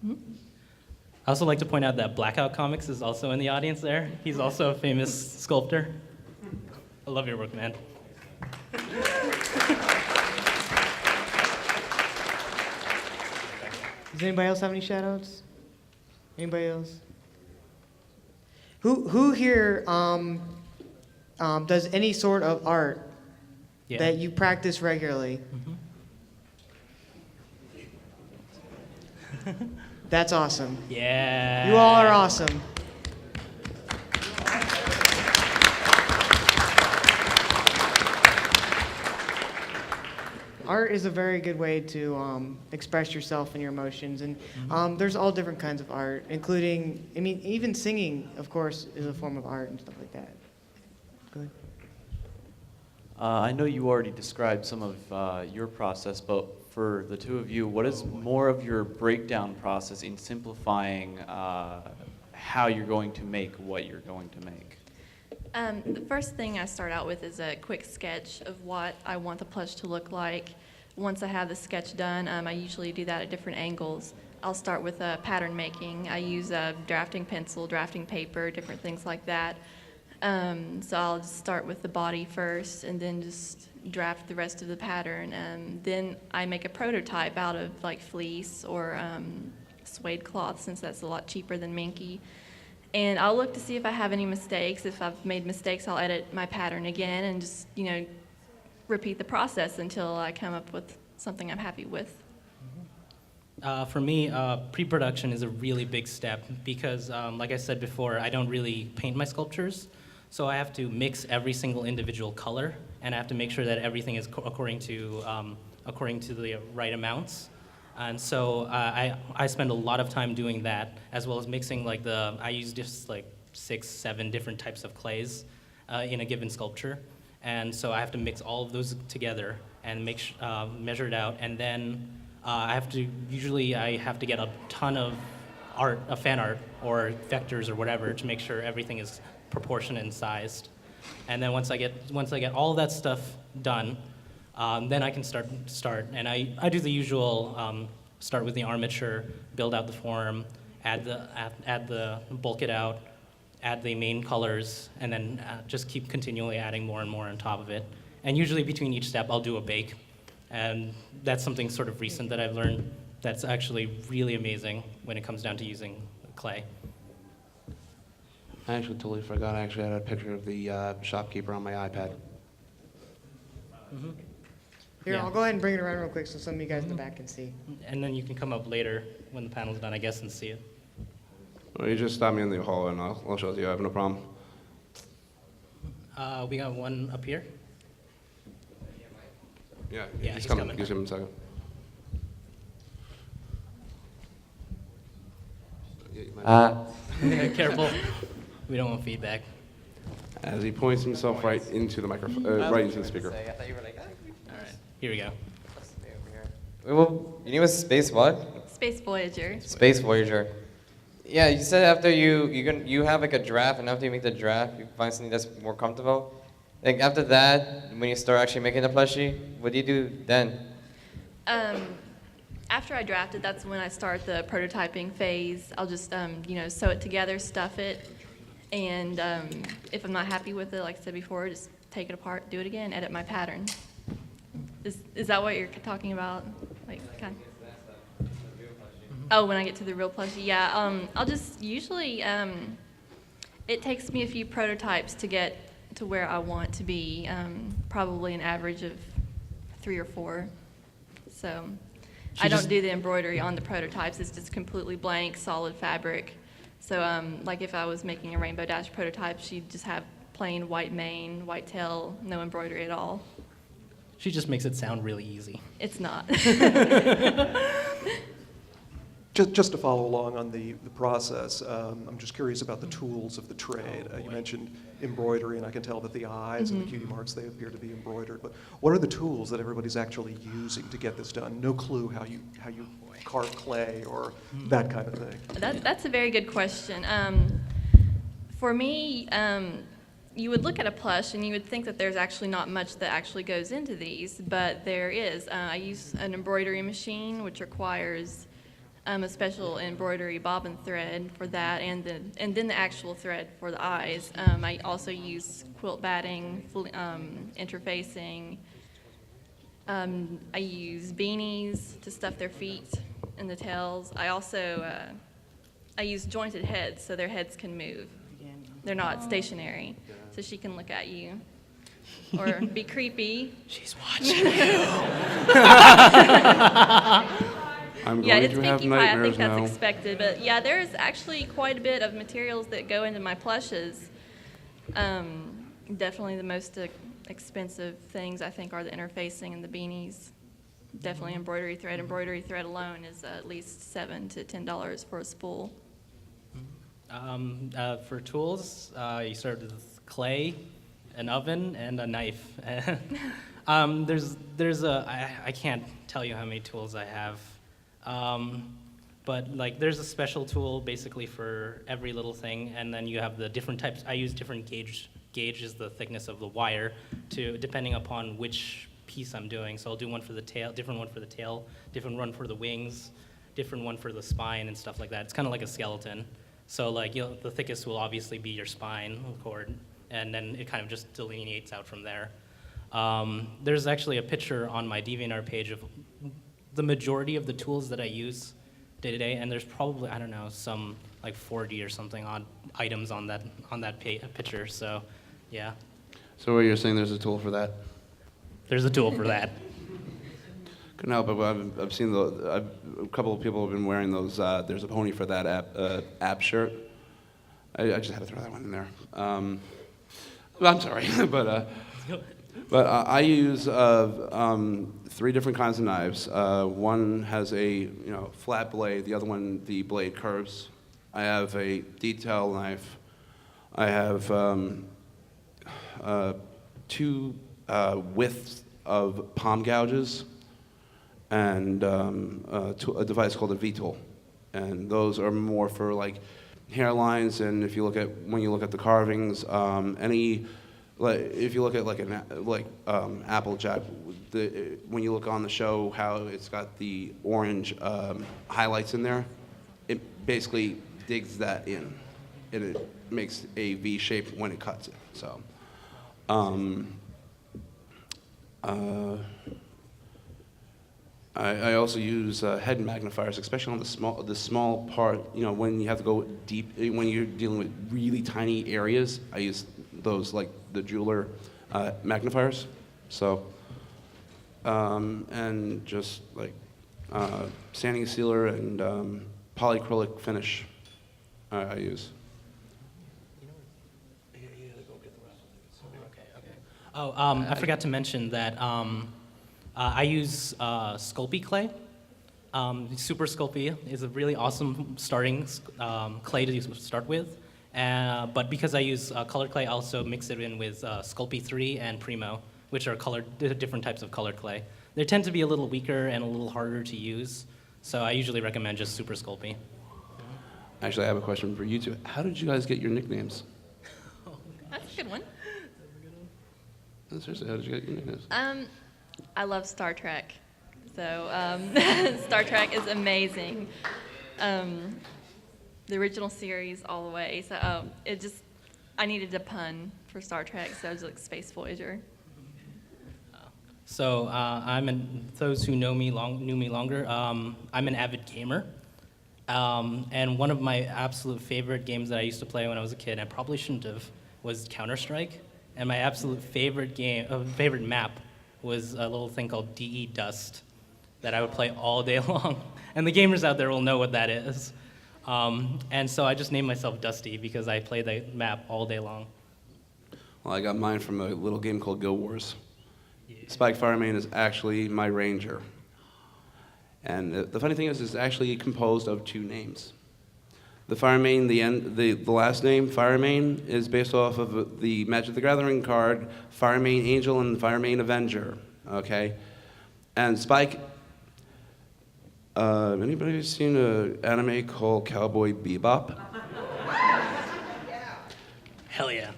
I also like to point out that Blackout Comics is also in the audience there. He's also a famous sculptor. I love your work, man. Does anybody else have any shout-outs? Anybody else? Who here does any sort of art Yeah. that you practice regularly? That's awesome. Yeah. You all are awesome. Art is a very good way to express yourself and your emotions, and there's all different kinds of art, including, I mean, even singing, of course, is a form of art and stuff like that. Go ahead. I know you already described some of your process, but for the two of you, what is more of your breakdown process in simplifying how you're going to make what you're going to make? The first thing I start out with is a quick sketch of what I want the plush to look like. Once I have the sketch done, I usually do that at different angles. I'll start with pattern making. I use a drafting pencil, drafting paper, different things like that. So I'll just start with the body first and then just draft the rest of the pattern. Then I make a prototype out of like fleece or suede cloth, since that's a lot cheaper than minky. And I'll look to see if I have any mistakes. If I've made mistakes, I'll edit my pattern again and just, repeat the process until I come up with something I'm happy with. For me, pre-production is a really big step because, like I said before, I don't really paint my sculptures. So I have to mix every single individual color, and I have to make sure that everything is according to the right amounts. And so I spend a lot of time doing that, as well as mixing I use just like 6, 7 different types of clays in a given sculpture. And so I have to mix all of those together and measure it out. And then Usually I have to get a ton of art, fan art, or vectors or whatever to make sure everything is proportionate and sized. And then once I get all of that stuff done, then I can start. And I do the usual, start with the armature, build out the form, add the bulk it out, add the main colors, and then just keep continually adding more and more on top of it. And usually between each step, I'll do a bake. And that's something sort of recent that I've learned that's actually really amazing when it comes down to using clay. I actually totally forgot. I actually had a picture of the shopkeeper on my iPad. Here, Yeah. I'll go ahead and bring it around real quick so some of you guys in the back can see. And then you can come up later when the panel's done, I guess, and see it. Well, you just stop me in the hall and I'll show it to you. I have no problem. We got one up here. Yeah, Yeah, he's he's coming. coming. Give him a second. Yeah, you might- Careful. We don't want feedback. As he points himself right into the microphone, right into the speaker. I thought you were like, ah, All right, here we go. let's stay over here. Wait, well, your name was Space what? Space Voyager. Space Voyager. Yeah, you said after you have like a draft, and after you make the draft, you find something that's more comfortable. Like after that, when you start actually making the plushie, what do you do then? After I drafted, that's when I start the prototyping phase. I'll just, sew it together, stuff it, and if I'm not happy with it, like I said before, just take it apart, do it again, edit my pattern. Is that what you're talking about? Like, kind of. Oh, when I get to the real plushie, yeah. I'll just usually, it takes me a few prototypes to get to where I want to be, probably an average of 3 or 4. So I don't do the embroidery on the prototypes. It's just completely blank, solid fabric. So like if I was making a Rainbow Dash prototype, she'd just have plain white mane, white tail, no embroidery at all. She just makes it sound really easy. It's not. Just to follow along on the process, I'm just curious about the tools of the trade. You mentioned embroidery, and I can tell that the eyes and the cutie marks, they appear to be embroidered. But what are the tools that everybody's actually using to get this done? No clue how you carve clay or that kind of thing. That's a very good question. For me, you would look at a plush and you would think that there's actually not much that actually goes into these, but there is. I use an embroidery machine, which requires a special embroidery bobbin thread for that, and then the actual thread for the eyes. I also use quilt batting, interfacing. I use beanies to stuff their feet and the tails. I also I use jointed heads so their heads can move. They're not stationary, so she can look at you or be creepy. She's watching I'm Yeah, going it's to have Pinkie Pie. I nightmares think that's now. expected. But yeah, there's actually quite a bit of materials that go into my plushes. Definitely the most expensive things I think are the interfacing and the beanies. Definitely embroidery thread. Embroidery thread alone is at least $7 to $10 for a spool. For tools, you start with clay, an oven, and a knife. I can't tell you how many tools I have. But like there's a special tool basically for every little thing, and then you have the different types. I use different gauge. Gauge is the thickness of the wire, depending upon which piece I'm doing. So I'll do one for the tail, different one for the tail, different one for the wings, different one for the spine and stuff like that. It's kind of like a skeleton. So like the thickest will obviously be your spine cord, and then it kind of just delineates out from there. There's actually a picture on my DeviantArt page of the majority of the tools that I use day to day, and there's probably, I don't know, some like 40 or something odd items on that picture. So, yeah. So what you're saying, there's a tool for that? There's a tool for that. Couldn't help it, but I've seen a couple of people have been wearing those. There's a pony for that app shirt. I just had to throw that one in there. I'm sorry, but I use 3 different kinds of knives. One has a flat blade. The other one, the blade curves. I have a detail knife. I have 2 widths of palm gouges. and a device called a V-tool. And those are more for like hairlines, and if you look at, when you look at the carvings, if you look at like Applejack, when you look on the show how it's got the orange highlights in there, it basically digs that in, and it makes a V shape when it cuts it. So, I also use head magnifiers, especially on the small part. You know, when you have to go deep, when you're dealing with really tiny areas, I use those, like the jeweler magnifiers. So, and just like sanding sealer and polyacrylic finish I use. Oh, I forgot to mention that I use Sculpey clay. Super Sculpey is a really awesome starting clay to start with. But because I use colored clay, I also mix it in with Sculpey 3 and Primo, which are different types of colored clay. They tend to be a little weaker and a little harder to use, so I usually recommend just Super Sculpey. Actually, I have a question for you two. How did you guys get your nicknames? That's a good one. Seriously, how did you get your nicknames? I love Star Trek. So Star Trek is amazing. The original series all the way. So I needed a pun for Star Trek, so I was like Space Voyager. So those who knew me longer, I'm an avid gamer. And one of my absolute favorite games that I used to play when I was a kid, I probably shouldn't have, was Counter-Strike. And my absolute favorite map was a little thing called DE Dust that I would play all day long. And the gamers out there will know what that is. And so I just named myself Dusty because I play the map all day long. Well, I got mine from a little game called Guild Wars. Yeah. Spike Firemain is actually my ranger. And the funny thing is, it's actually composed of two names. The Firemain, the last name, Firemain, is based off of the Magic the Gathering card, Firemain Angel and Firemain Avenger, okay? And Spike, anybody seen an anime called Cowboy Bebop? Hell yeah.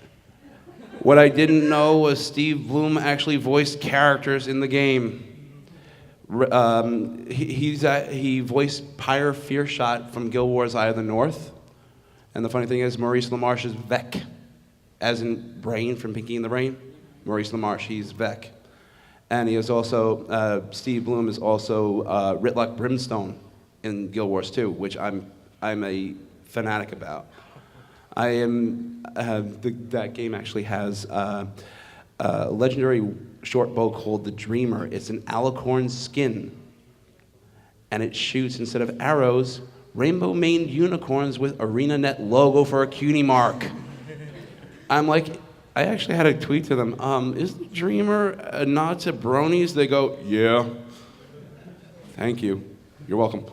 What I didn't know was Steve Bloom actually voiced characters in the game. He voiced Pyre Fearshot from Guild Wars Eye of the North. And the funny thing is, Maurice LaMarche is Vec, as in Brain from Pinky and the Brain. Maurice LaMarche, he's Vec. And he is also, Steve Bloom is also Ritlock Brimstone in Guild Wars 2, which I'm a fanatic about. That game actually has a legendary short bow called the Dreamer. It's an alicorn skin, and it shoots, instead of arrows, rainbow-maned unicorns with ArenaNet logo for a cutie mark. I'm like, I actually had to tweet to them, is the Dreamer a nod to bronies? They go, yeah. Thank you. You're welcome.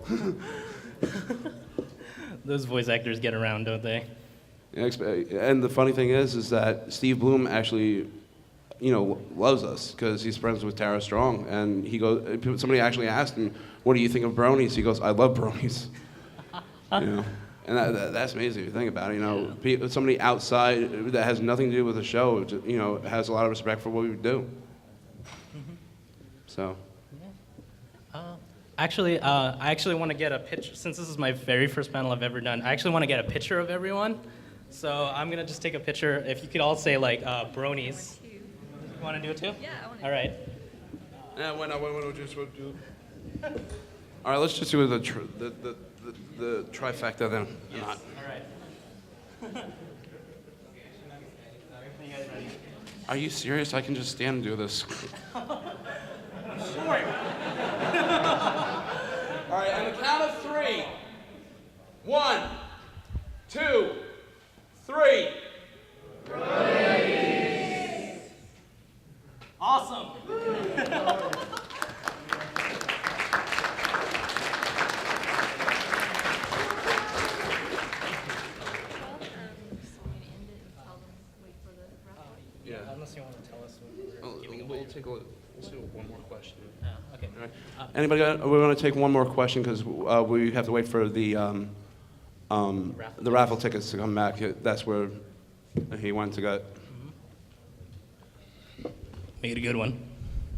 Those voice actors get around, don't they? And the funny thing is that Steve Bloom actually, loves us because he's friends with Tara Strong. And he goes, somebody actually asked him, what do you think of bronies? He goes, I love bronies. And that's amazing if you think about it. Somebody outside that has nothing to do with the show, has a lot of respect for what we do. So. Actually, I actually want to get a picture, since this is my very first panel I've ever done, I actually want to get a picture of everyone. So I'm going to just take a picture. If you could all say, bronies. You want to do it too? Yeah, I want to. All right. All right, let's just do the trifecta then. Yes. All right. Are you serious? I can just stand and do this. Sure. All right, on the count of 3. 1, 2, 3. Awesome. Yeah. Unless you want to tell us what we're giving We'll away. take we'll do one more question. Okay. All right. Anybody got? We want to take one more question because we have to wait for the raffle tickets to come back. That's where he went to get. Make it a good one.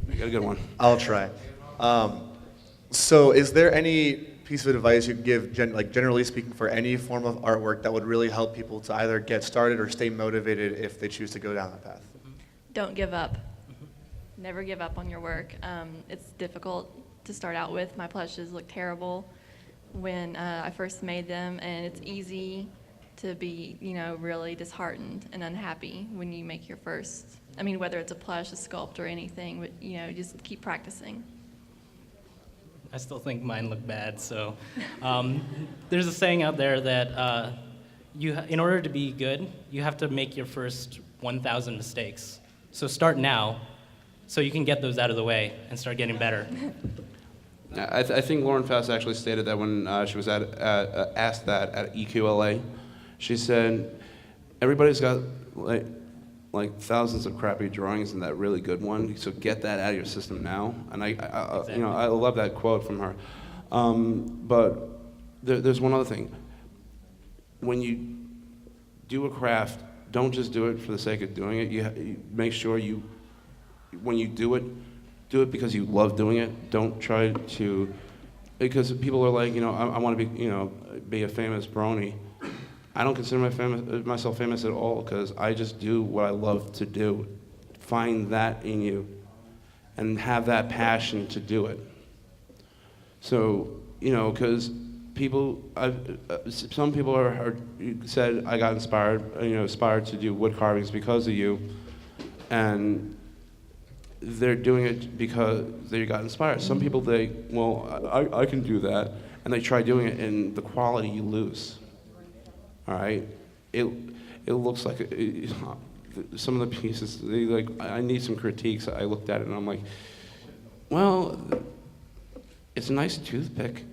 Make it a good one. I'll try. So is there any piece of advice you could give, generally speaking, for any form of artwork that would really help people to either get started or stay motivated if they choose to go down that path? Don't give up. Never give up on your work. It's difficult to start out with. My plushes look terrible when I first made them, and it's easy to be, really disheartened and unhappy when you make your first. I mean, whether it's a plush, a sculpt, or anything, but, just keep practicing. I still think mine look bad. So there's a saying out there that in order to be good, you have to make your first 1,000 mistakes. So start now so you can get those out of the way and start getting better. I think Lauren Faust actually stated that when she was asked that at EQLA. She said, everybody's got like thousands of crappy drawings and that really good one, so get that out of your system now. And I love that quote from her. But there's one other thing. When you do a craft, don't just do it for the sake of doing it. You make sure when you do it because you love doing it. Don't try to, because people are like, I want to be a famous brony. I don't consider myself famous at all because I just do what I love to do. Find that in you and have that passion to do it. So, because some people are said I got inspired to do wood carvings because of you, and they're doing it because they got inspired. Some people I can do that, and they try doing it, and the quality you lose. All right, it looks like some of the pieces. I need some critiques. I looked at it and I'm like, well, it's a nice toothpick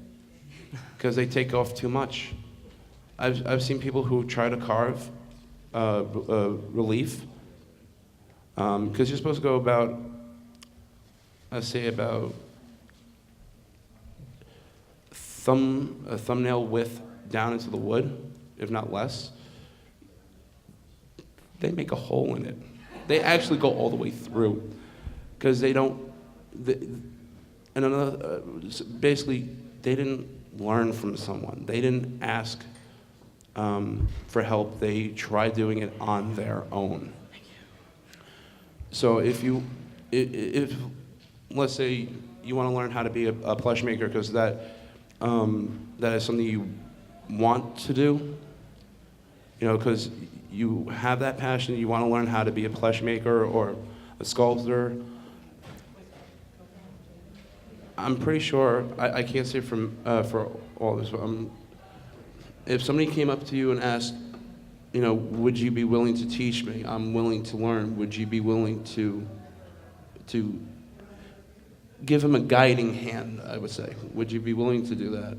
because they take off too much. I've seen people who try to carve relief because you're supposed to go about, let's say about a thumbnail width down into the wood, if not less. They make a hole in it. They actually go all the way through because they don't. Basically, they didn't learn from someone. They didn't ask for help. They tried doing it on their own. So if let's say you want to learn how to be a plush maker because that is something you want to do, because you have that passion, you want to learn how to be a plush maker or a sculptor. I'm pretty sure, I can't say for all this, if somebody came up to you and asked, would you be willing to teach me? I'm willing to learn. Would you be willing to give him a guiding hand, I would say? Would you be willing to do that?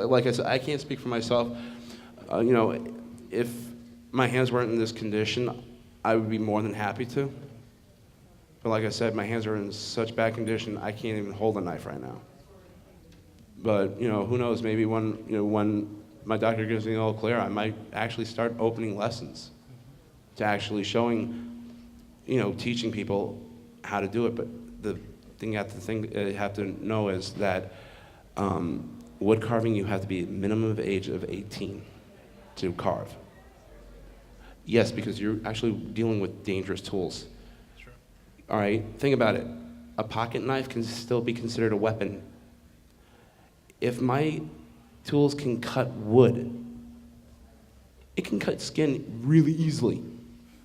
Like I said, I can't speak for myself. If my hands weren't in this condition, I would be more than happy to. But like I said, my hands are in such bad condition, I can't even hold a knife right now. But who knows? Maybe when my doctor gives me the all clear, I might actually start opening lessons to actually showing, teaching people how to do it. But the thing you have to know is that wood carving, you have to be minimum of age of 18 to carve. Yes, because you're actually dealing with dangerous tools. Sure. All right, think about it. A pocket knife can still be considered a weapon. If my tools can cut wood, it can cut skin really easily.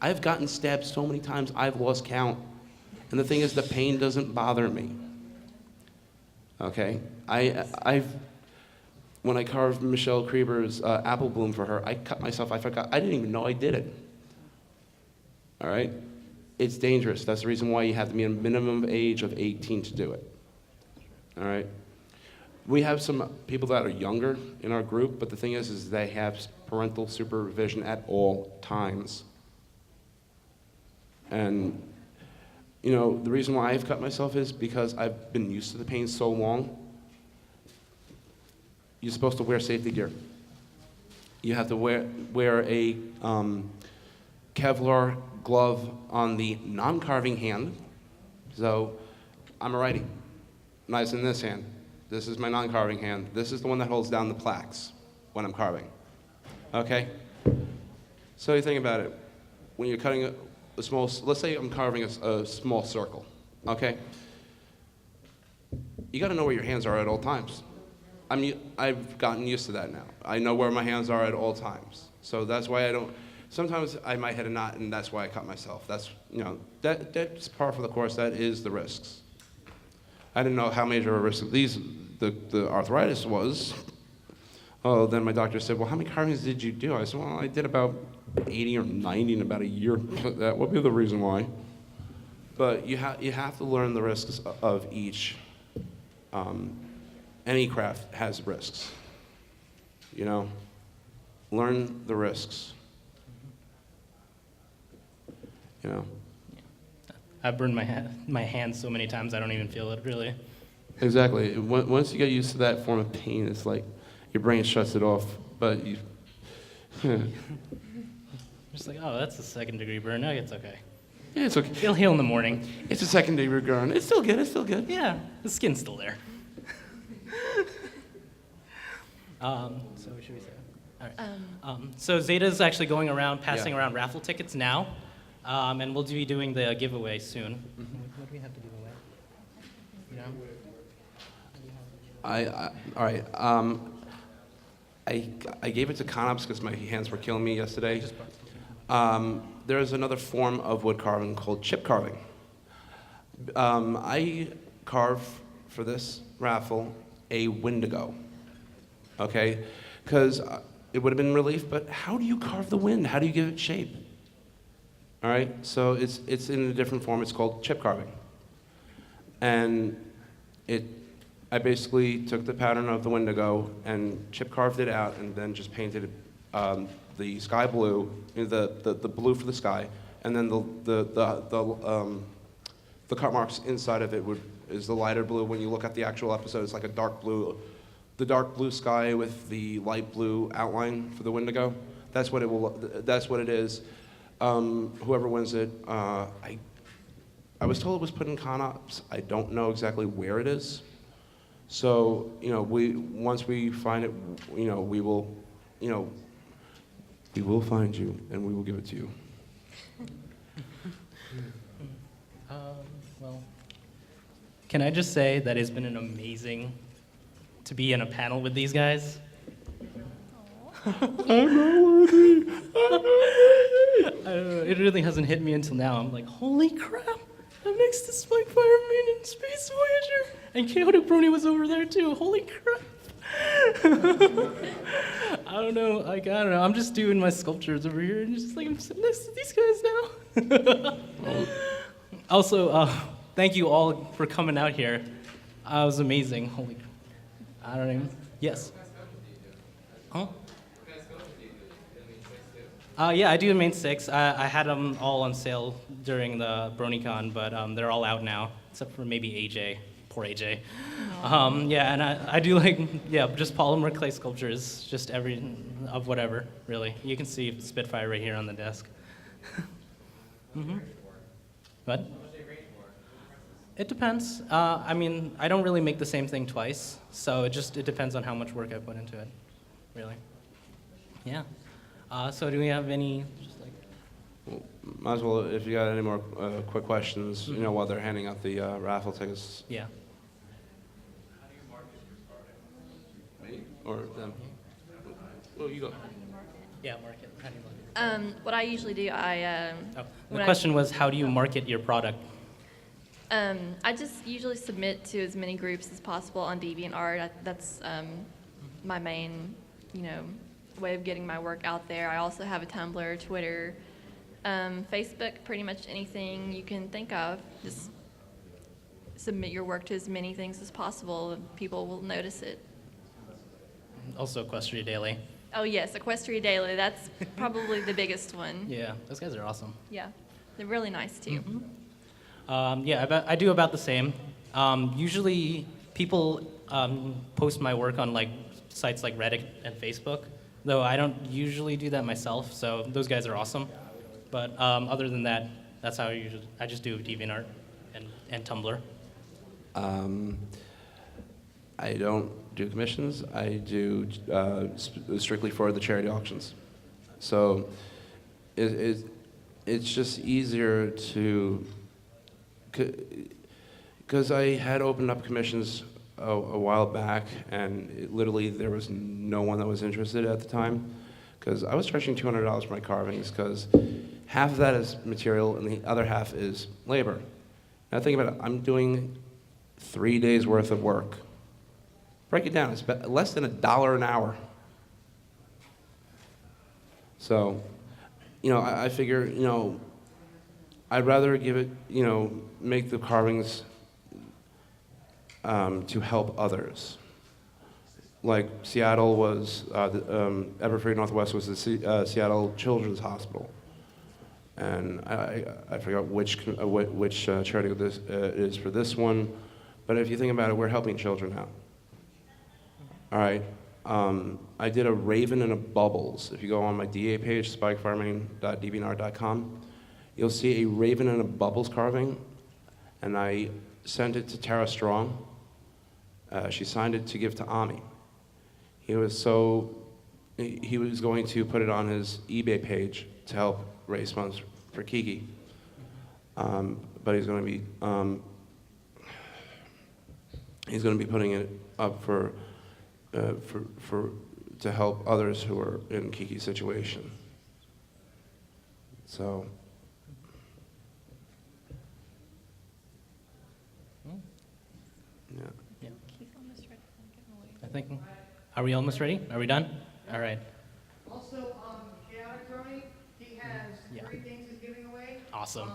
I've gotten stabbed so many times I've lost count. And the thing is, the pain doesn't bother me. Okay? When I carved Michelle Krieber's apple bloom for her, I cut myself. I forgot. I didn't even know I did it. All right? It's dangerous. That's the reason why you have to be a minimum age of 18 to do it. All right? We have some people that are younger in our group, but the thing is they have parental supervision at all times. And, you know, the reason why I've cut myself is because I've been used to the pain so long. You're supposed to wear safety gear. You have to wear a Kevlar glove on the non-carving hand. So I'm a righty. Nice in this hand. This is my non-carving hand. This is the one that holds down the plaques when I'm carving. Okay? So you think about it. When you're cutting a small, let's say I'm carving a small circle, okay? You gotta know where your hands are at all times. I've gotten used to that now. I know where my hands are at all times. So that's why I don't, sometimes I might hit a knot and that's why I cut myself. That's, you know, that's par for the course, that is the risks. I didn't know how major a risk the arthritis was. Oh, then my doctor said, well, how many carvings did you do? I said, well, I did about 80 or 90 in about a year. That would be the reason why. But you have to learn the risks of each. Any craft has risks. You know, learn the risks. You know. I've burned my hand so many times I don't even feel it, really. Exactly. Once you get used to that form of pain, it's like your brain shuts it off. But you. Just like, oh, that's a second-degree burn. No, it's okay. Yeah, it's okay. It'll heal in the morning. It's a second-degree burn. It's still good. It's still good. Yeah, the skin's still there. So what should we say? All right. So Zeta's actually going around, passing around raffle tickets now, and we'll be doing the giveaway soon. What do we have to give away? You know? All right. I gave it to Conops because my hands were killing me yesterday. There is another form of wood carving called chip carving. I carve for this raffle a Wendigo, okay? Because it would have been relief, but how do you carve the wind? How do you give it shape? All right, so it's in a different form. It's called chip carving. And I basically took the pattern of the Wendigo and chip carved it out and then just painted the sky blue, the blue for the sky, and then the cut marks inside of it is the lighter blue. When you look at the actual episode, it's like a dark blue, the dark blue sky with the light blue outline for the Wendigo. That's what it will. That's what it is. Whoever wins it, I was told it was put in Conops. I don't know exactly where it is. So once we find it, we will find you and we will give it to you. Well, can I just say that it's been an amazing to be in a panel with these guys? I'm not worthy. It really hasn't hit me until now. I'm like, holy crap! I'm next to Spike Fireman and Space Voyager, and Chaotic Brony was over there too. Holy crap! I don't know. I don't know. I'm just doing my sculptures over here, and just like I'm sitting next to these guys now. Also, thank you all for coming out here. It was amazing. Holy, I don't even. Yes. Huh? Yeah, I do the main 6. I had them all on sale during the BronyCon, but they're all out now, except for maybe AJ. Poor AJ. Yeah, and I do just polymer clay sculptures, just of whatever, really. You can see Spitfire right here on the desk. What? It depends. I mean, I don't really make the same thing twice, so it depends on how much work I put into it, really. Yeah. So do we have any? Well, might as well, if you got any more quick questions, while they're handing out the raffle tickets. Yeah. How do you market your product? Me or them? Well, you go. Yeah, market. How do you market? What I usually do, The question was, how do you market your product? I just usually submit to as many groups as possible on DeviantArt. That's my main, way of getting my work out there. I also have a Tumblr, Twitter, Facebook, pretty much anything you can think of. Just submit your work to as many things as possible, and people will notice it. Also, Equestria Daily. Oh yes, Equestria Daily. That's probably the biggest one. Yeah, those guys are awesome. Yeah. They're really nice too. Yeah, I do about the same. Usually people post my work on like sites like Reddit and Facebook, though I don't usually do that myself, so those guys are awesome. But other than that, that's how I just do DeviantArt and Tumblr. I don't do commissions. I do strictly for the charity auctions. So it's just easier to, because I had opened up commissions a while back, and literally there was no one that was interested at the time, because I was charging $200 for my carvings, because half of that is material and the other half is labor. Now think about it, I'm doing 3 days worth of work. Break it down, it's less than $1 an hour. So, I figure, I'd rather give it, make the carvings to help others. Like Seattle was, Everfree Northwest was the Seattle Children's Hospital. And I forgot which charity this is for this one, but if you think about it, we're helping children out. All right, I did a raven and a bubbles. If you go on my DA page, spikefarming.deviantart.com, you'll see a raven and a bubbles carving, and I sent it to Tara Strong. She signed it to give to Ami. He was going to put it on his eBay page to help raise funds for Kiki, but he's going to be putting it up to help others who are in Kiki's situation. So. Yeah. I think, are we almost ready? Are we done? All right. Also, Chaotic Brony, he has 3 things he's giving away. Awesome.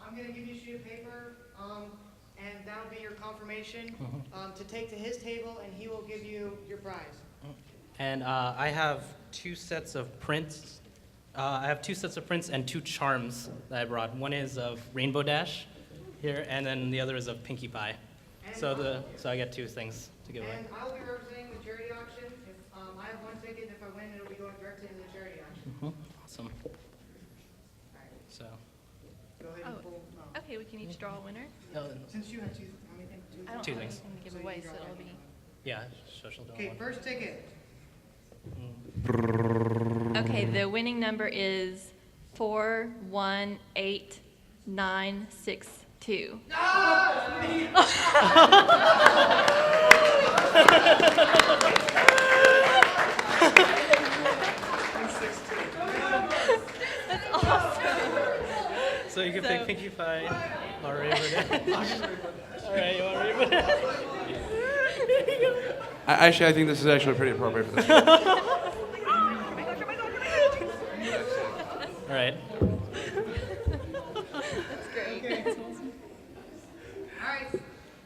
I'm going to give you a sheet of paper, and that'll be your confirmation to take to his table, and he will give you your prize. And I have 2 sets of prints. I have 2 sets of prints and 2 charms that I brought. One is of Rainbow Dash here, and then the other is of Pinkie Pie. So I got 2 things to give away. And I'll be representing the charity auction. If I have 1 ticket, if I win, it'll be going directly to the charity auction. Awesome. So. Go ahead and pull. Okay, we can each draw a winner. Since you have 2, how many things? I don't 2 have things. anything to give away, so it'll be. Yeah, social don't Okay, want. first ticket. Okay, the winning number is 418962. That's awesome. So you can pick Pinkie Pie or Rainbow Dash. All right, you want Rainbow Dash? Actually, I think this is actually pretty appropriate for this. All right. That's great. Okay. All right,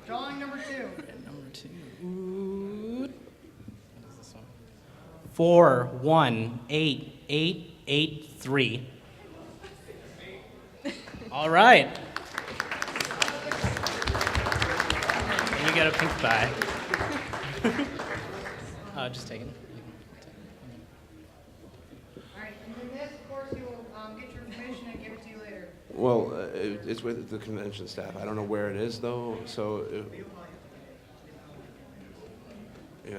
drawing number 2. Number 2. What is this one? 418883. All right. And you get a pink pie. Just take it. All right, and then this, of course, he will get your information and give it to you later. Well, it's with the convention staff. I don't know where it is, though, so. Yeah.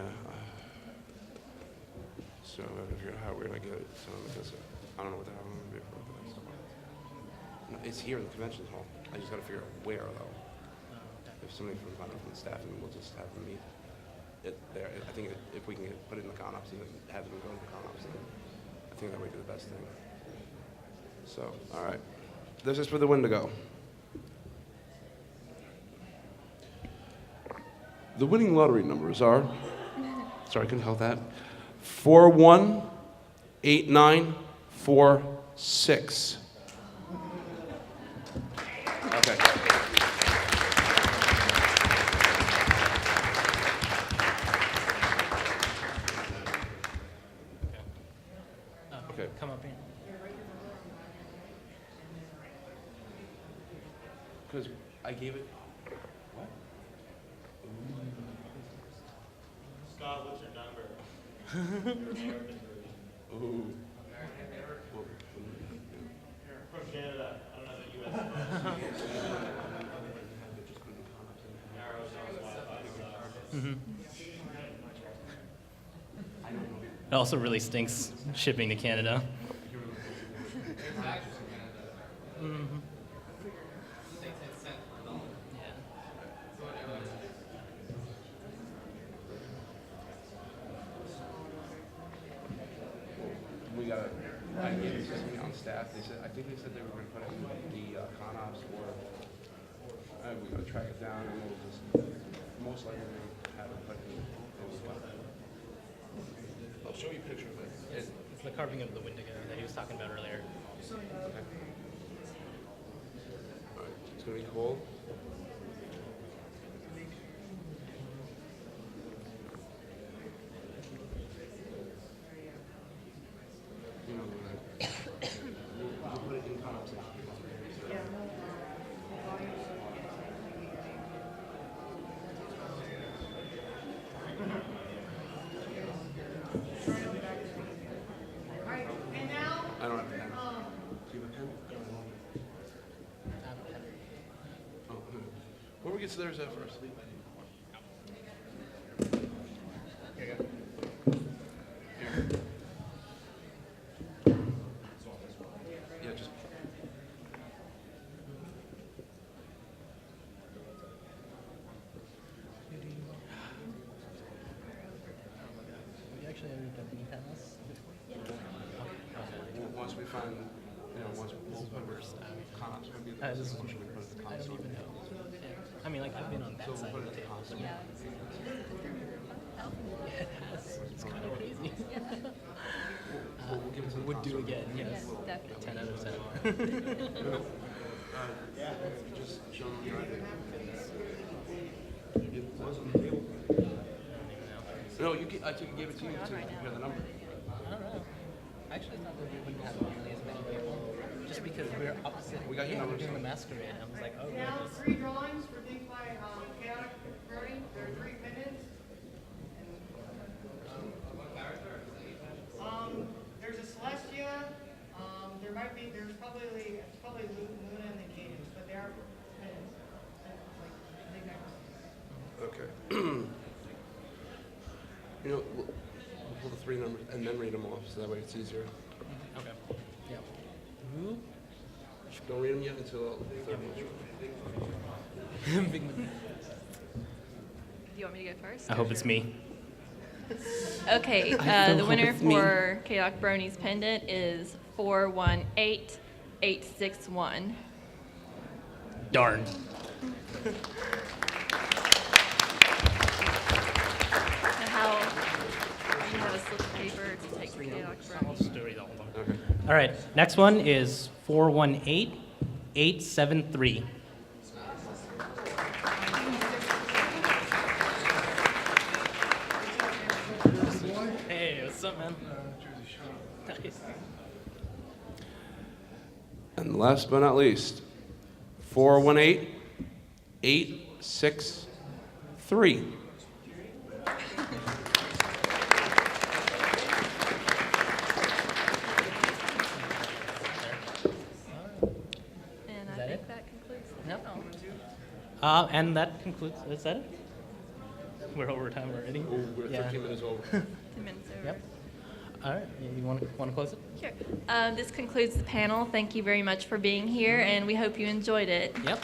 So I gotta figure out how we're gonna get it. So because I don't know what the hell I'm gonna do for the next one. No, it's here in the convention hall. I just gotta figure out where, though. If somebody from the staff, and we'll just have them meet it there. I think if we can put it in the ConOps and have them go to the ConOps, then I think that would be the best thing. So, all right. This is for the Wendigo. The winning lottery numbers are, sorry, I couldn't help that, 418946. Okay. Okay. Come up here. Because I gave it, what? Scott, what's your number? Ooh. From Canada. I don't know the U.S. It also really stinks shipping to Canada. We got I gave it to somebody on staff. They said, I think they said they were going to put it in the ConOps or we're going to track it down and we'll just most likely have it put in. I'll show you a picture of it. It's the carving of the Wendigo that he was talking about earlier. Okay. All right, it's going to be cold. We'll put it in ConOps. I don't have a pen. Do you have a pen? Oh, whoever gets theirs out first. Here you go. Here. Yeah, just. We actually ended up in Dallas. Once we find, once we'll put ConOps would be the This best is one we put the I ConOps don't on. even know. I mean, like, I've been on that So we'll side put of it the in table. ConOps. Yeah. It's kind of crazy. We'll give it to the Would do ConOps. again, yes. Yes, definitely. 10 out of 10. Just show them your ID. It was on the table. No, I gave it to you to get the number. I don't know. I actually thought that we wouldn't have nearly as many people, just because we're opposite. We got your we're numbers. doing the masquerade. I was like, oh, Now, goodness. 3 drawings for things by Chaotic Brony. They're 3 minutes. There's a Celestia. There's probably Luna and the Cadence, but they are minutes. Like, big numbers. Okay. We'll pull the 3 numbers and then read them off, so that way it's easier. Okay. Yeah. Who? Don't read them yet until the third one. Big man. Do you want me to go first? I hope it's me. Okay, the winner for K-Doc Brony's pendant is 418861. Darn. How you have a slip of paper to take to K-Doc I'll Brony. just do it all. Okay. All right. Next one is 418873. Hey, what's up, man? Nice. And last but not least, 418863. And I that think it? that concludes the Yep. panel. And that concludes. Is that it? We're over time already. Oh, we're 13 minutes over. 10 minutes over. Yep. All right. You want to close it? Sure. This concludes the panel. Thank you very much for being here, and we hope you enjoyed it. Yep.